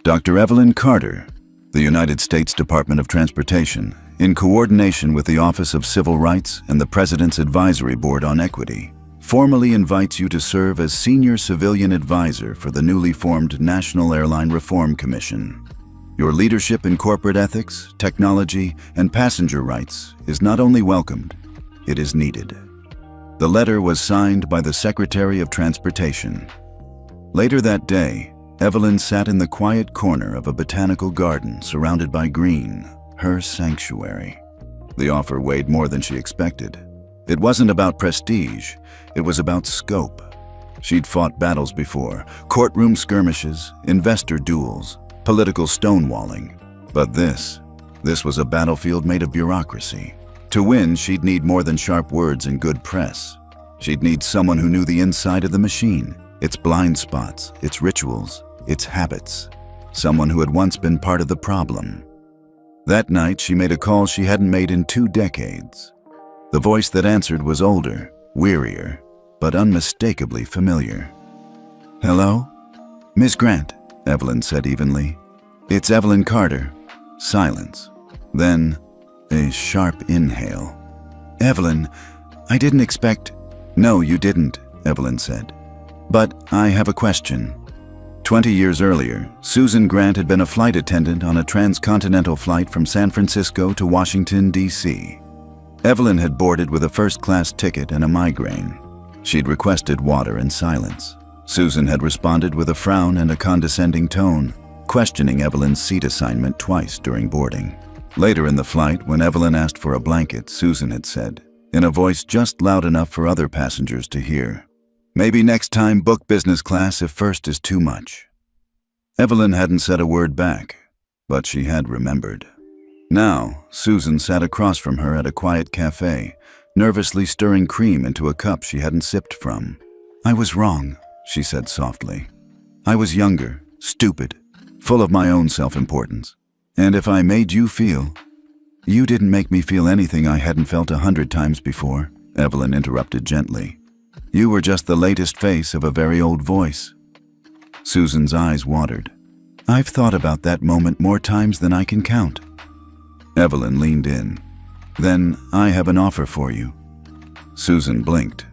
Dr. Evelyn Carter, the United States Department of Transportation, in coordination with the Office of Civil Rights and the President's Advisory Board on Equity, formally invites you to serve as Senior Civilian Advisor for the newly formed National Airline Reform Commission. Your leadership in corporate ethics, technology, and passenger rights is not only welcomed, it is needed. The letter was signed by the Secretary of Transportation. Later that day, Evelyn sat in the quiet corner of a botanical garden surrounded by green, her sanctuary. The offer weighed more than she expected. It wasn't about prestige, it was about scope. She'd fought battles before, courtroom skirmishes, investor duels, political stonewalling. But this was a battlefield made of bureaucracy. To win, she'd need more than sharp words and good press. She'd need someone who knew the inside of the machine, its blind spots, its rituals, its habits. Someone who had once been part of the problem. That night, she made a call she hadn't made in 2 decades. The voice that answered was older, wearier, but unmistakably familiar. Hello? Miss Grant, Evelyn said evenly. It's Evelyn Carter. Silence. Then, a sharp inhale. Evelyn, I didn't expect... No, you didn't, Evelyn said. But I have a question. 20 years earlier, Susan Grant had been a flight attendant on a transcontinental flight from San Francisco to Washington, D.C. Evelyn had boarded with a first-class ticket and a migraine. She'd requested water and silence. Susan had responded with a frown and a condescending tone, questioning Evelyn's seat assignment twice during boarding. Later in the flight, when Evelyn asked for a blanket, Susan had said, in a voice just loud enough for other passengers to hear, Maybe next time book business class if first is too much. Evelyn hadn't said a word back, but she had remembered. Now, Susan sat across from her at a quiet cafe, nervously stirring cream into a cup she hadn't sipped from. I was wrong, she said softly. I was younger, stupid, full of my own self-importance. And if I made you feel... You didn't make me feel anything I hadn't felt 100 times before, Evelyn interrupted gently. You were just the latest face of a very old voice. Susan's eyes watered. I've thought about that moment more times than I can count. Evelyn leaned in. Then I have an offer for you. Susan blinked.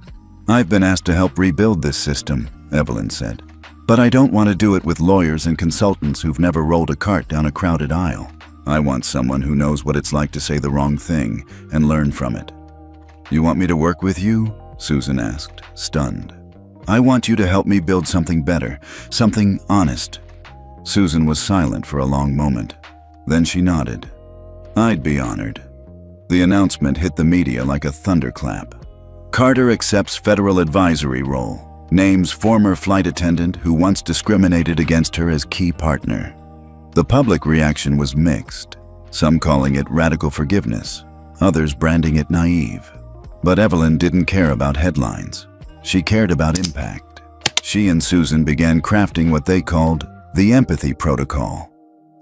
I've been asked to help rebuild this system, Evelyn said. But I don't want to do it with lawyers and consultants who've never rolled a cart down a crowded aisle. I want someone who knows what it's like to say the wrong thing and learn from it. You want me to work with you? Susan asked, stunned. I want you to help me build something better, something honest. Susan was silent for a long moment. Then she nodded. I'd be honored. The announcement hit the media like a thunderclap. Carter accepts federal advisory role. Names former flight attendant who once discriminated against her as key partner. The public reaction was mixed, some calling it radical forgiveness, others branding it naive. But Evelyn didn't care about headlines. She cared about impact. She and Susan began crafting what they called the Empathy Protocol,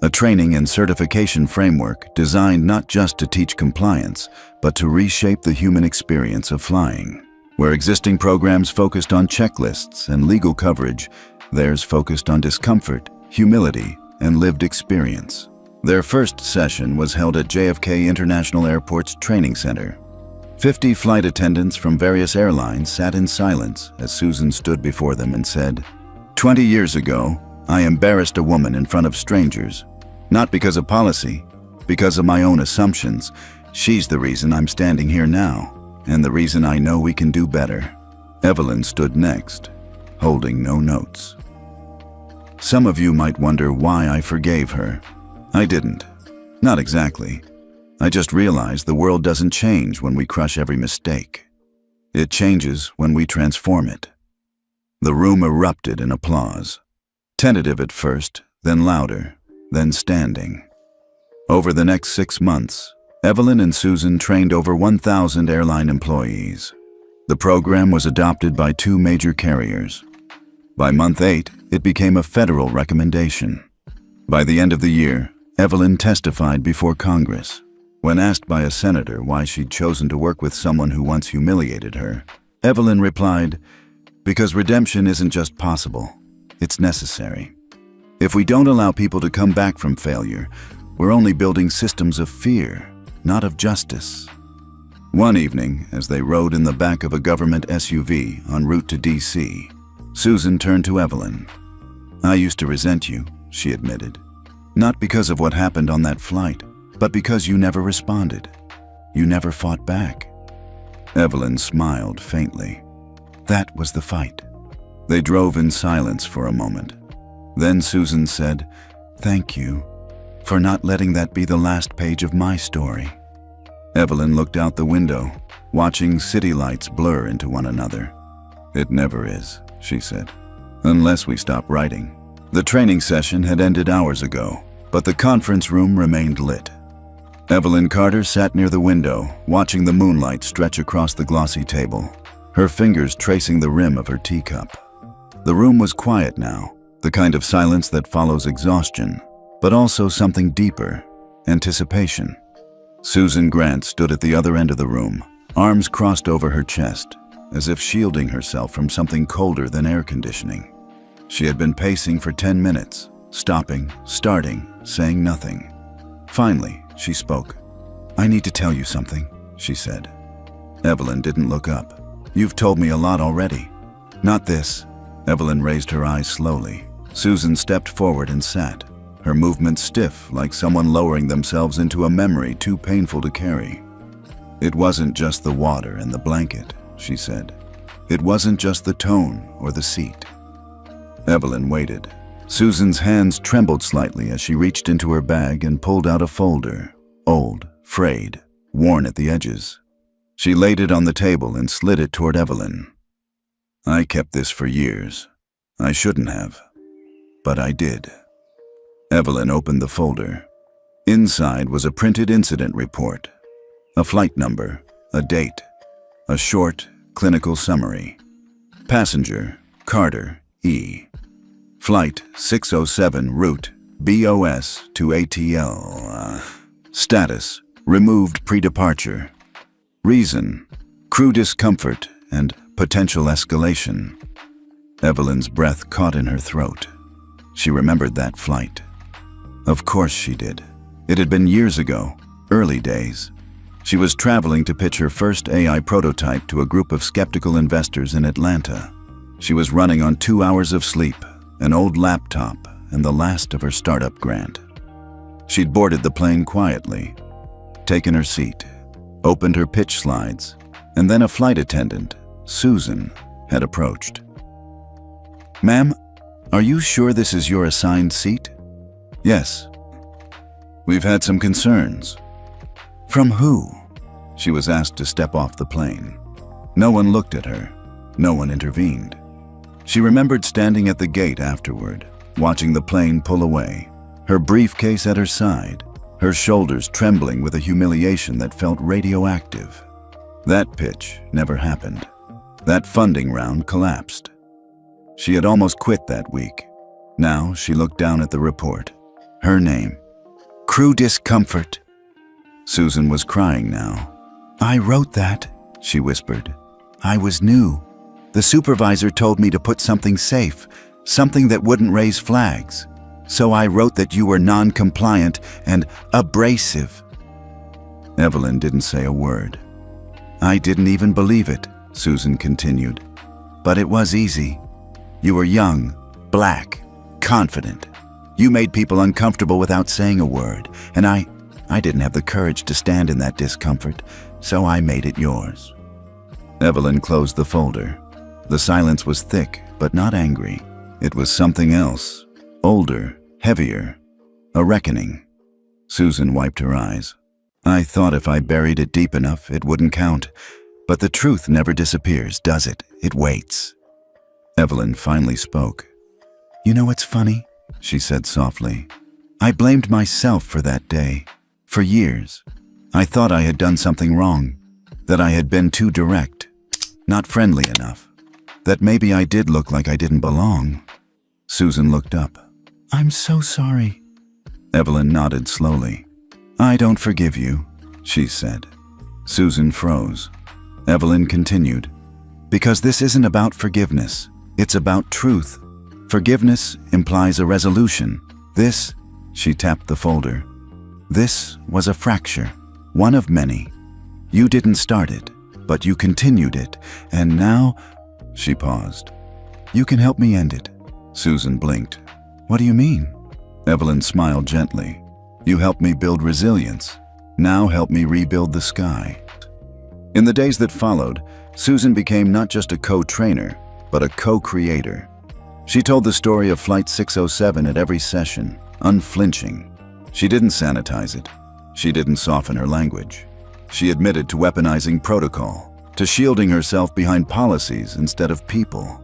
a training and certification framework designed not just to teach compliance, but to reshape the human experience of flying. Where existing programs focused on checklists and legal coverage, theirs focused on discomfort, humility, and lived experience. Their first session was held at JFK International Airport's training center. 50 flight attendants from various airlines sat in silence as Susan stood before them and said, "20 years ago, I embarrassed a woman in front of strangers. Not because of policy, because of my own assumptions. She's the reason I'm standing here now, and the reason I know we can do better." Evelyn stood next, holding no notes. Some of you might wonder why I forgave her. I didn't. Not exactly. I just realized the world doesn't change when we crush every mistake. It changes when we transform it. The room erupted in applause. Tentative at first, then louder, then standing. Over the next 6 months, Evelyn and Susan trained over 1,000 airline employees. The program was adopted by 2 major carriers. By month 8, it became a federal recommendation. By the end of the year, Evelyn testified before Congress. When asked by a senator why she'd chosen to work with someone who once humiliated her, Evelyn replied, "Because redemption isn't just possible, it's necessary. If we don't allow people to come back from failure, we're only building systems of fear, not of justice." One evening, as they rode in the back of a government SUV en route to DC, Susan turned to Evelyn. "I used to resent you," she admitted. "Not because of what happened on that flight, but because you never responded. You never fought back." Evelyn smiled faintly. That was the fight. They drove in silence for a moment. Then Susan said, "Thank you for not letting that be the last page of my story." Evelyn looked out the window, watching city lights blur into one another. "It never is," she said, "unless we stop writing." The training session had ended hours ago, but the conference room remained lit. Evelyn Carter sat near the window, watching the moonlight stretch across the glossy table, her fingers tracing the rim of her teacup. The room was quiet now, the kind of silence that follows exhaustion, but also something deeper, anticipation. Susan Grant stood at the other end of the room, arms crossed over her chest, as if shielding herself from something colder than air conditioning. She had been pacing for 10 minutes, stopping, starting, saying nothing. Finally, she spoke. "I need to tell you something," she said. Evelyn didn't look up. "You've told me a lot already." "Not this." Evelyn raised her eyes slowly. Susan stepped forward and sat, her movements stiff like someone lowering themselves into a memory too painful to carry. "It wasn't just the water and the blanket," she said. "It wasn't just the tone or the seat." Evelyn waited. Susan's hands trembled slightly as she reached into her bag and pulled out a folder, old, frayed, worn at the edges. She laid it on the table and slid it toward Evelyn. "I kept this for years. I shouldn't have, but I did." Evelyn opened the folder. Inside was a printed incident report, a flight number, a date, a short, clinical summary. Passenger, Carter, E. Flight 607, route BOS to ATL. Status, removed pre-departure. Reason, crew discomfort and potential escalation. Evelyn's breath caught in her throat. She remembered that flight. Of course she did. It had been years ago, early days. She was traveling to pitch her first AI prototype to a group of skeptical investors in Atlanta. She was running on 2 hours of sleep, an old laptop, and the last of her startup grant. She'd boarded the plane quietly, taken her seat, opened her pitch slides, and then a flight attendant, Susan, had approached. "Ma'am, are you sure this is your assigned seat?" "Yes." "We've had some concerns." "From who?" She was asked to step off the plane. No one looked at her. No one intervened. She remembered standing at the gate afterward, watching the plane pull away, her briefcase at her side, her shoulders trembling with a humiliation that felt radioactive. That pitch never happened. That funding round collapsed. She had almost quit that week. Now she looked down at the report. Her name. Crew discomfort. Susan was crying now. I wrote that, she whispered. I was new. The supervisor told me to put something safe, something that wouldn't raise flags. So I wrote that you were non-compliant and abrasive. Evelyn didn't say a word. I didn't even believe it, Susan continued. But it was easy. You were young, black, confident. You made people uncomfortable without saying a word, and I didn't have the courage to stand in that discomfort, so I made it yours. Evelyn closed the folder. The silence was thick, but not angry. It was something else, older, heavier, a reckoning. Susan wiped her eyes. I thought if I buried it deep enough, it wouldn't count. But the truth never disappears, does it? It waits. Evelyn finally spoke. You know what's funny? She said softly. I blamed myself for that day. For years. I thought I had done something wrong. That I had been too direct. Not friendly enough. That maybe I did look like I didn't belong. Susan looked up. I'm so sorry. Evelyn nodded slowly. I don't forgive you, she said. Susan froze. Evelyn continued. Because this isn't about forgiveness. It's about truth. Forgiveness implies a resolution. This, she tapped the folder. This was a fracture, one of many. You didn't start it, but you continued it, and now, she paused. You can help me end it. Susan blinked. What do you mean? Evelyn smiled gently. You helped me build resilience. Now help me rebuild the sky. In the days that followed, Susan became not just a co-trainer, but a co-creator. She told the story of Flight 607 at every session, unflinching. She didn't sanitize it. She didn't soften her language. She admitted to weaponizing protocol, to shielding herself behind policies instead of people.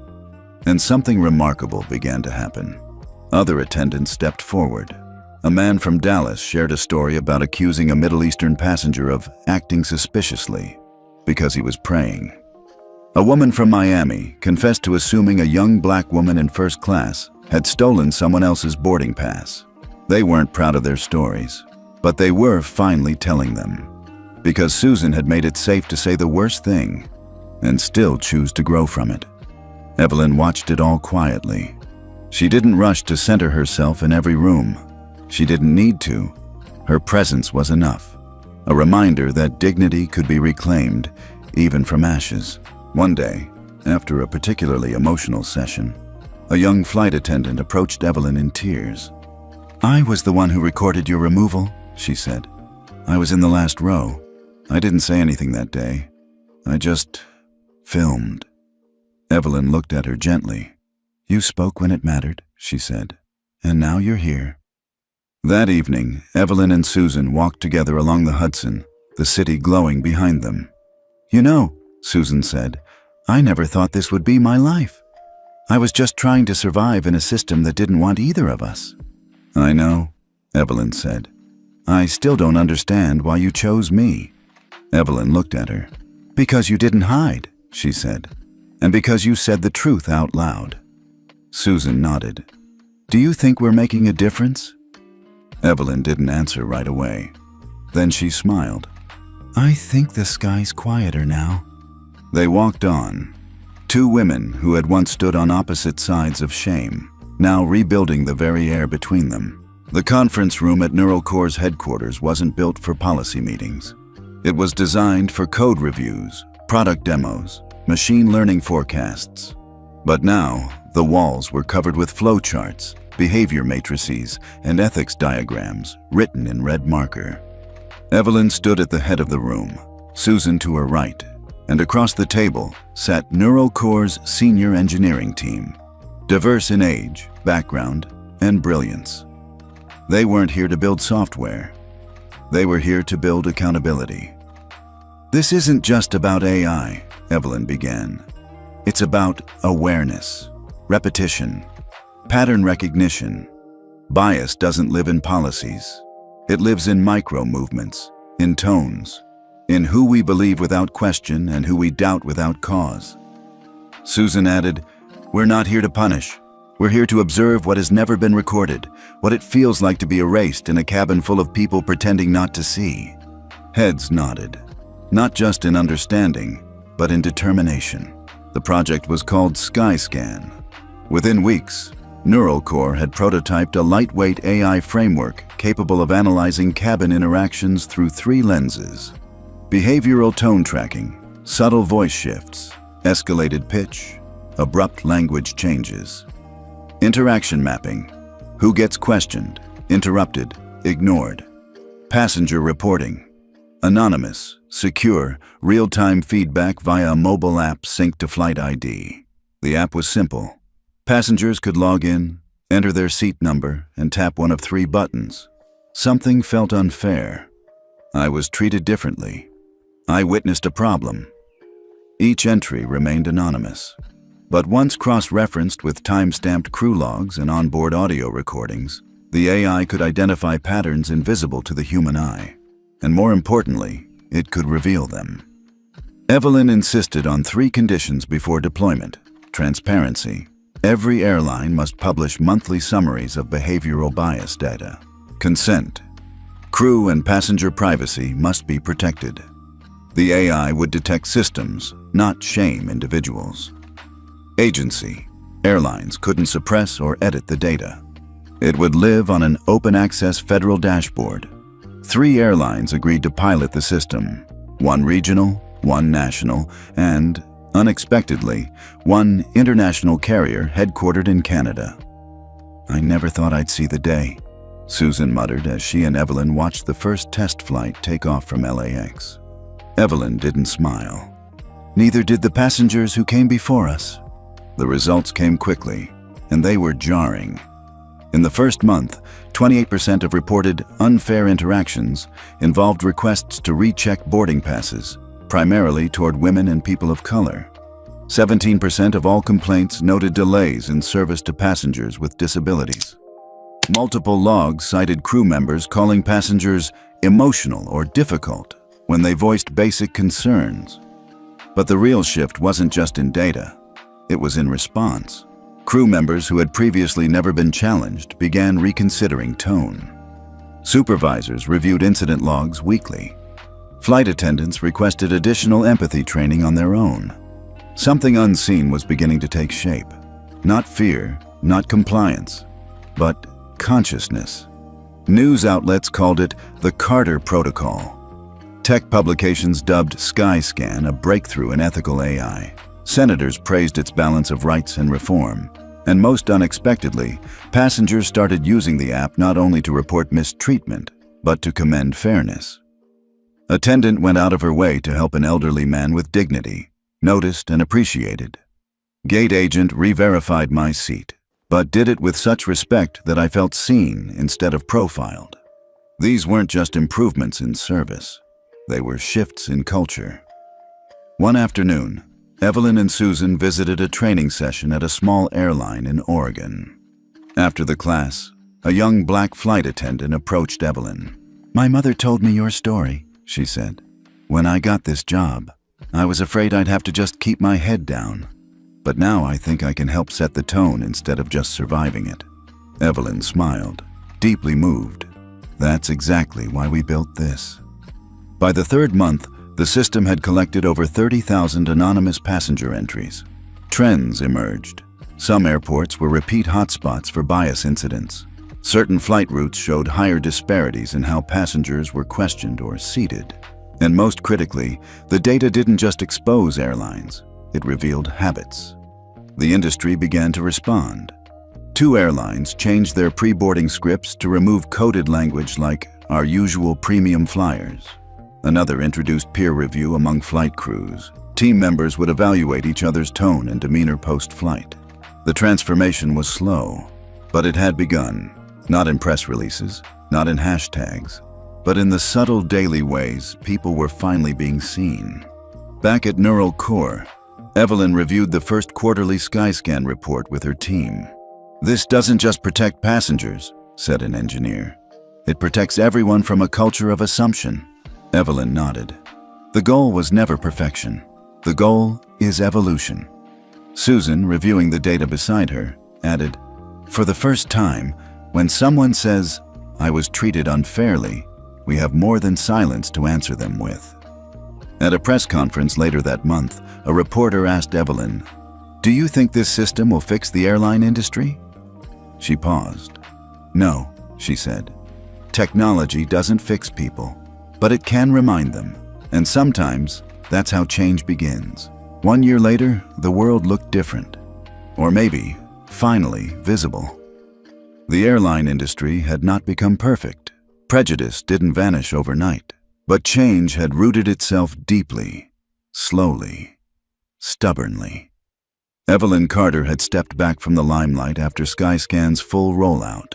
And something remarkable began to happen. Other attendants stepped forward. A man from Dallas shared a story about accusing a Middle Eastern passenger of acting suspiciously because he was praying. A woman from Miami confessed to assuming a young black woman in first class had stolen someone else's boarding pass. They weren't proud of their stories, but they were finally telling them. Because Susan had made it safe to say the worst thing and still choose to grow from it. Evelyn watched it all quietly. She didn't rush to center herself in every room. She didn't need to. Her presence was enough. A reminder that dignity could be reclaimed, even from ashes. One day, after a particularly emotional session, a young flight attendant approached Evelyn in tears. I was the one who recorded your removal, she said. I was in the last row. I didn't say anything that day. I just filmed. Evelyn looked at her gently. You spoke when it mattered, she said. And now you're here. That evening, Evelyn and Susan walked together along the Hudson, the city glowing behind them. You know, Susan said, I never thought this would be my life. I was just trying to survive in a system that didn't want either of us. I know, Evelyn said. I still don't understand why you chose me. Evelyn looked at her. Because you didn't hide, she said, and because you said the truth out loud. Susan nodded. Do you think we're making a difference? Evelyn didn't answer right away. Then she smiled. I think the sky's quieter now. They walked on. Two women who had once stood on opposite sides of shame, now rebuilding the very air between them. The conference room at NeuroCore's headquarters wasn't built for policy meetings. It was designed for code reviews, product demos, machine learning forecasts. But now, the walls were covered with flowcharts, behavior matrices, and ethics diagrams written in red marker. Evelyn stood at the head of the room, Susan to her right, and across the table sat NeuroCore's senior engineering team, diverse in age, background, and brilliance. They weren't here to build software. They were here to build accountability. This isn't just about AI, Evelyn began. It's about awareness. repetition, pattern recognition. Bias doesn't live in policies. It lives in micro-movements, in tones, in who we believe without question and who we doubt without cause. Susan added, "We're not here to punish. We're here to observe what has never been recorded, what it feels like to be erased in a cabin full of people pretending not to see." Heads nodded, not just in understanding, but in determination. The project was called SkyScan. Within weeks, Neural Core had prototyped a lightweight AI framework capable of analyzing cabin interactions through 3 lenses: behavioral tone tracking, subtle voice shifts, escalated pitch, abrupt language changes. Interaction mapping, who gets questioned, interrupted, ignored. Passenger reporting, anonymous, secure, real-time feedback via a mobile app synced to Flight ID. The app was simple. Passengers could log in, enter their seat number, and tap one of 3 buttons. Something felt unfair. I was treated differently. I witnessed a problem. Each entry remained anonymous. But once cross-referenced with time-stamped crew logs and onboard audio recordings, the AI could identify patterns invisible to the human eye. And more importantly, it could reveal them. Evelyn insisted on 3 conditions before deployment: transparency. Every airline must publish monthly summaries of behavioral bias data. Consent. Crew and passenger privacy must be protected. The AI would detect systems, not shame individuals. Agency. Airlines couldn't suppress or edit the data. It would live on an open-access federal dashboard. 3 airlines agreed to pilot the system: 1 regional, 1 national, and, unexpectedly, 1 international carrier headquartered in Canada. "I never thought I'd see the day," Susan muttered as she and Evelyn watched the first test flight take off from LAX. Evelyn didn't smile. Neither did the passengers who came before us. The results came quickly, and they were jarring. In the first month, 28% of reported unfair interactions involved requests to recheck boarding passes, primarily toward women and people of color. 17% of all complaints noted delays in service to passengers with disabilities. Multiple logs cited crew members calling passengers emotional or difficult when they voiced basic concerns. But the real shift wasn't just in data. It was in response. Crew members who had previously never been challenged began reconsidering tone. Supervisors reviewed incident logs weekly. Flight attendants requested additional empathy training on their own. Something unseen was beginning to take shape. Not fear, not compliance, but consciousness. News outlets called it the Carter Protocol. Tech publications dubbed SkyScan a breakthrough in ethical AI. Senators praised its balance of rights and reform. And most unexpectedly, passengers started using the app not only to report mistreatment, but to commend fairness. Attendant went out of her way to help an elderly man with dignity, noticed and appreciated. Gate agent re-verified my seat, but did it with such respect that I felt seen instead of profiled. These weren't just improvements in service. They were shifts in culture. One afternoon, Evelyn and Susan visited a training session at a small airline in Oregon. After the class, a young black flight attendant approached Evelyn. "My mother told me your story," she said. "When I got this job, I was afraid I'd have to just keep my head down. But now I think I can help set the tone instead of just surviving it." Evelyn smiled, deeply moved. "That's exactly why we built this." By the 3rd month, the system had collected over 30,000 anonymous passenger entries. Trends emerged. Some airports were repeat hotspots for bias incidents. Certain flight routes showed higher disparities in how passengers were questioned or seated. And most critically, the data didn't just expose airlines, it revealed habits. The industry began to respond. 2 airlines changed their pre-boarding scripts to remove coded language like "our usual premium flyers." Another introduced peer review among flight crews. Team members would evaluate each other's tone and demeanor post-flight. The transformation was slow, but it had begun, not in press releases, not in hashtags, but in the subtle daily ways people were finally being seen. Back at Neural Core, Evelyn reviewed the first quarterly Skyscan report with her team. "This doesn't just protect passengers," said an engineer. "It protects everyone from a culture of assumption." Evelyn nodded. The goal was never perfection. The goal is evolution. Susan, reviewing the data beside her, added, "For the first time, when someone says, 'I was treated unfairly,' we have more than silence to answer them with." At a press conference later that month, a reporter asked Evelyn, "Do you think this system will fix the airline industry?" She paused. "No," she said. "Technology doesn't fix people, but it can remind them. And sometimes, that's how change begins." 1 year later, the world looked different. Or maybe, finally, visible. The airline industry had not become perfect. Prejudice didn't vanish overnight. But change had rooted itself deeply, slowly, stubbornly. Evelyn Carter had stepped back from the limelight after Skyscan's full rollout.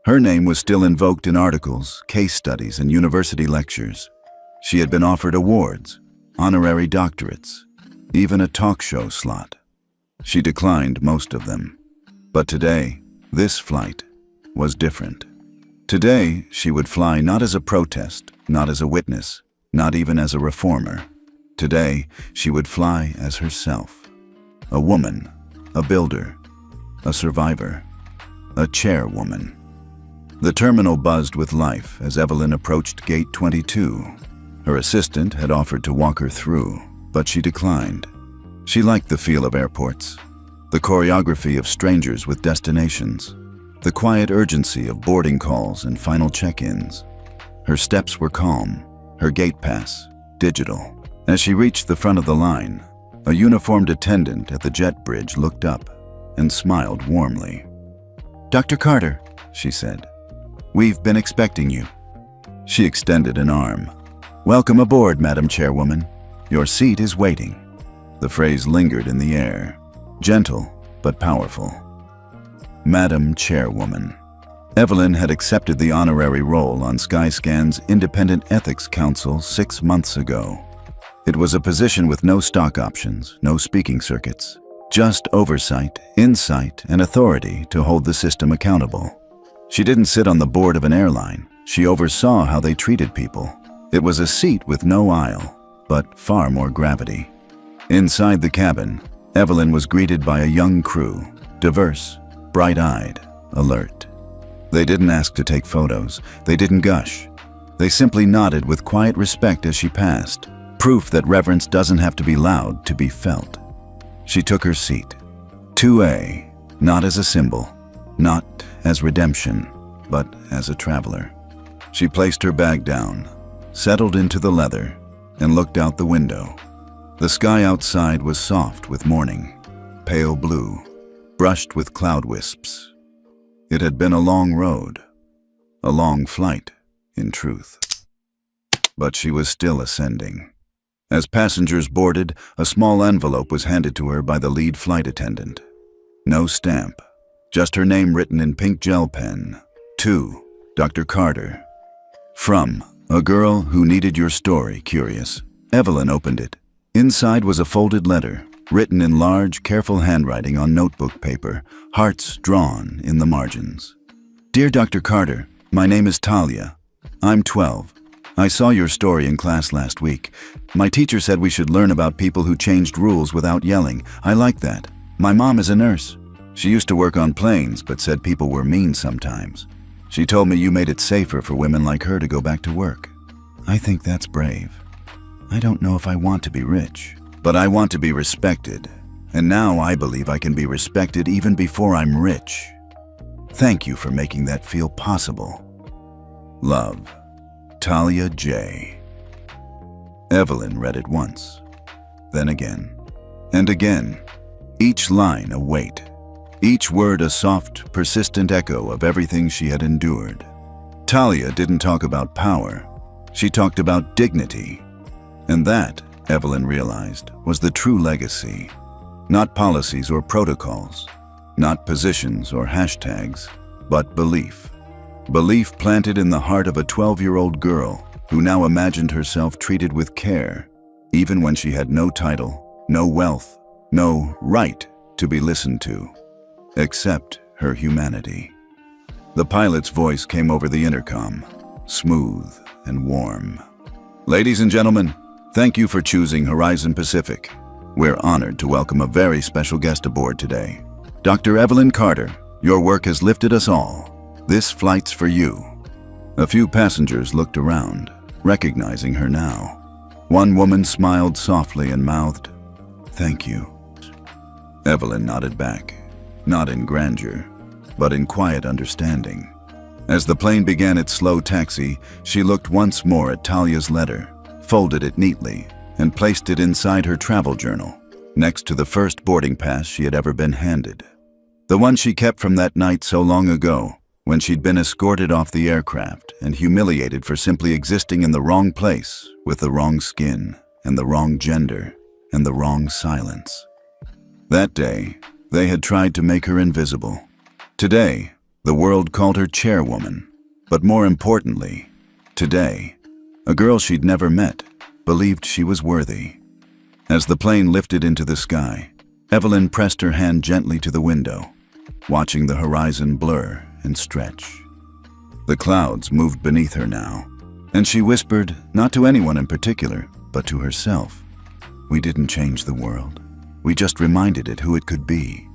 Her name was still invoked in articles, case studies, and university lectures. She had been offered awards, honorary doctorates, even a talk show slot. She declined most of them. But today, this flight was different. Today, she would fly not as a protest, not as a witness, not even as a reformer. Today, she would fly as herself. A woman, a builder, a survivor, a chairwoman. The terminal buzzed with life as Evelyn approached Gate 22. Her assistant had offered to walk her through, but she declined. She liked the feel of airports, the choreography of strangers with destinations, the quiet urgency of boarding calls and final check-ins. Her steps were calm, her gate pass digital. As she reached the front of the line, a uniformed attendant at the jet bridge looked up and smiled warmly. "Dr. Carter," she said, "we've been expecting you." She extended an arm. "Welcome aboard, Madam Chairwoman. Your seat is waiting." The phrase lingered in the air, gentle but powerful. Madam Chairwoman. Evelyn had accepted the honorary role on Skyscan's Independent Ethics Council 6 months ago. It was a position with no stock options, no speaking circuits, just oversight, insight, and authority to hold the system accountable. She didn't sit on the board of an airline. She oversaw how they treated people. It was a seat with no aisle, but far more gravity. Inside the cabin, Evelyn was greeted by a young crew, diverse, bright-eyed, alert. They didn't ask to take photos. They didn't gush. They simply nodded with quiet respect as she passed, proof that reverence doesn't have to be loud to be felt. She took her seat. 2A, not as a symbol, not as redemption, but as a traveler. She placed her bag down, settled into the leather, and looked out the window. The sky outside was soft with morning, pale blue, brushed with cloud wisps. It had been a long road, a long flight, in truth. But she was still ascending. As passengers boarded, a small envelope was handed to her by the lead flight attendant. No stamp, just her name written in pink gel pen. To Dr. Carter. From a girl who needed your story, curious. Evelyn opened it. Inside was a folded letter, written in large, careful handwriting on notebook paper, hearts drawn in the margins. Dear Dr. Carter, my name is Talia. I'm 12. I saw your story in class last week. My teacher said we should learn about people who changed rules without yelling. I like that. My mom is a nurse. She used to work on planes, but said people were mean sometimes. She told me you made it safer for women like her to go back to work. I think that's brave. I don't know if I want to be rich, but I want to be respected. And now I believe I can be respected even before I'm rich. Thank you for making that feel possible. Love, Talia J. Evelyn read it once, then again, and again, each line a weight, each word a soft, persistent echo of everything she had endured. Talia didn't talk about power. She talked about dignity. And that, Evelyn realized, was the true legacy. Not policies or protocols, not positions or hashtags, but belief. Belief planted in the heart of a 12-year-old girl who now imagined herself treated with care, even when she had no title, no wealth, no right to be listened to, except her humanity. The pilot's voice came over the intercom, smooth and warm. Ladies and gentlemen, thank you for choosing Horizon Pacific. We're honored to welcome a very special guest aboard today. Dr. Evelyn Carter, your work has lifted us all. This flight's for you. A few passengers looked around, recognizing her now. One woman smiled softly and mouthed, "Thank you." Evelyn nodded back, not in grandeur, but in quiet understanding. As the plane began its slow taxi, she looked once more at Talia's letter, folded it neatly, and placed it inside her travel journal, next to the first boarding pass she had ever been handed. The one she kept from that night so long ago, when she'd been escorted off the aircraft and humiliated for simply existing in the wrong place with the wrong skin and the wrong gender and the wrong silence. That day, they had tried to make her invisible. Today, the world called her chairwoman. But more importantly, today, a girl she'd never met believed she was worthy. As the plane lifted into the sky, Evelyn pressed her hand gently to the window, watching the horizon blur and stretch. The clouds moved beneath her now, and she whispered, not to anyone in particular, but to herself, "We didn't change the world. We just reminded it who it could be."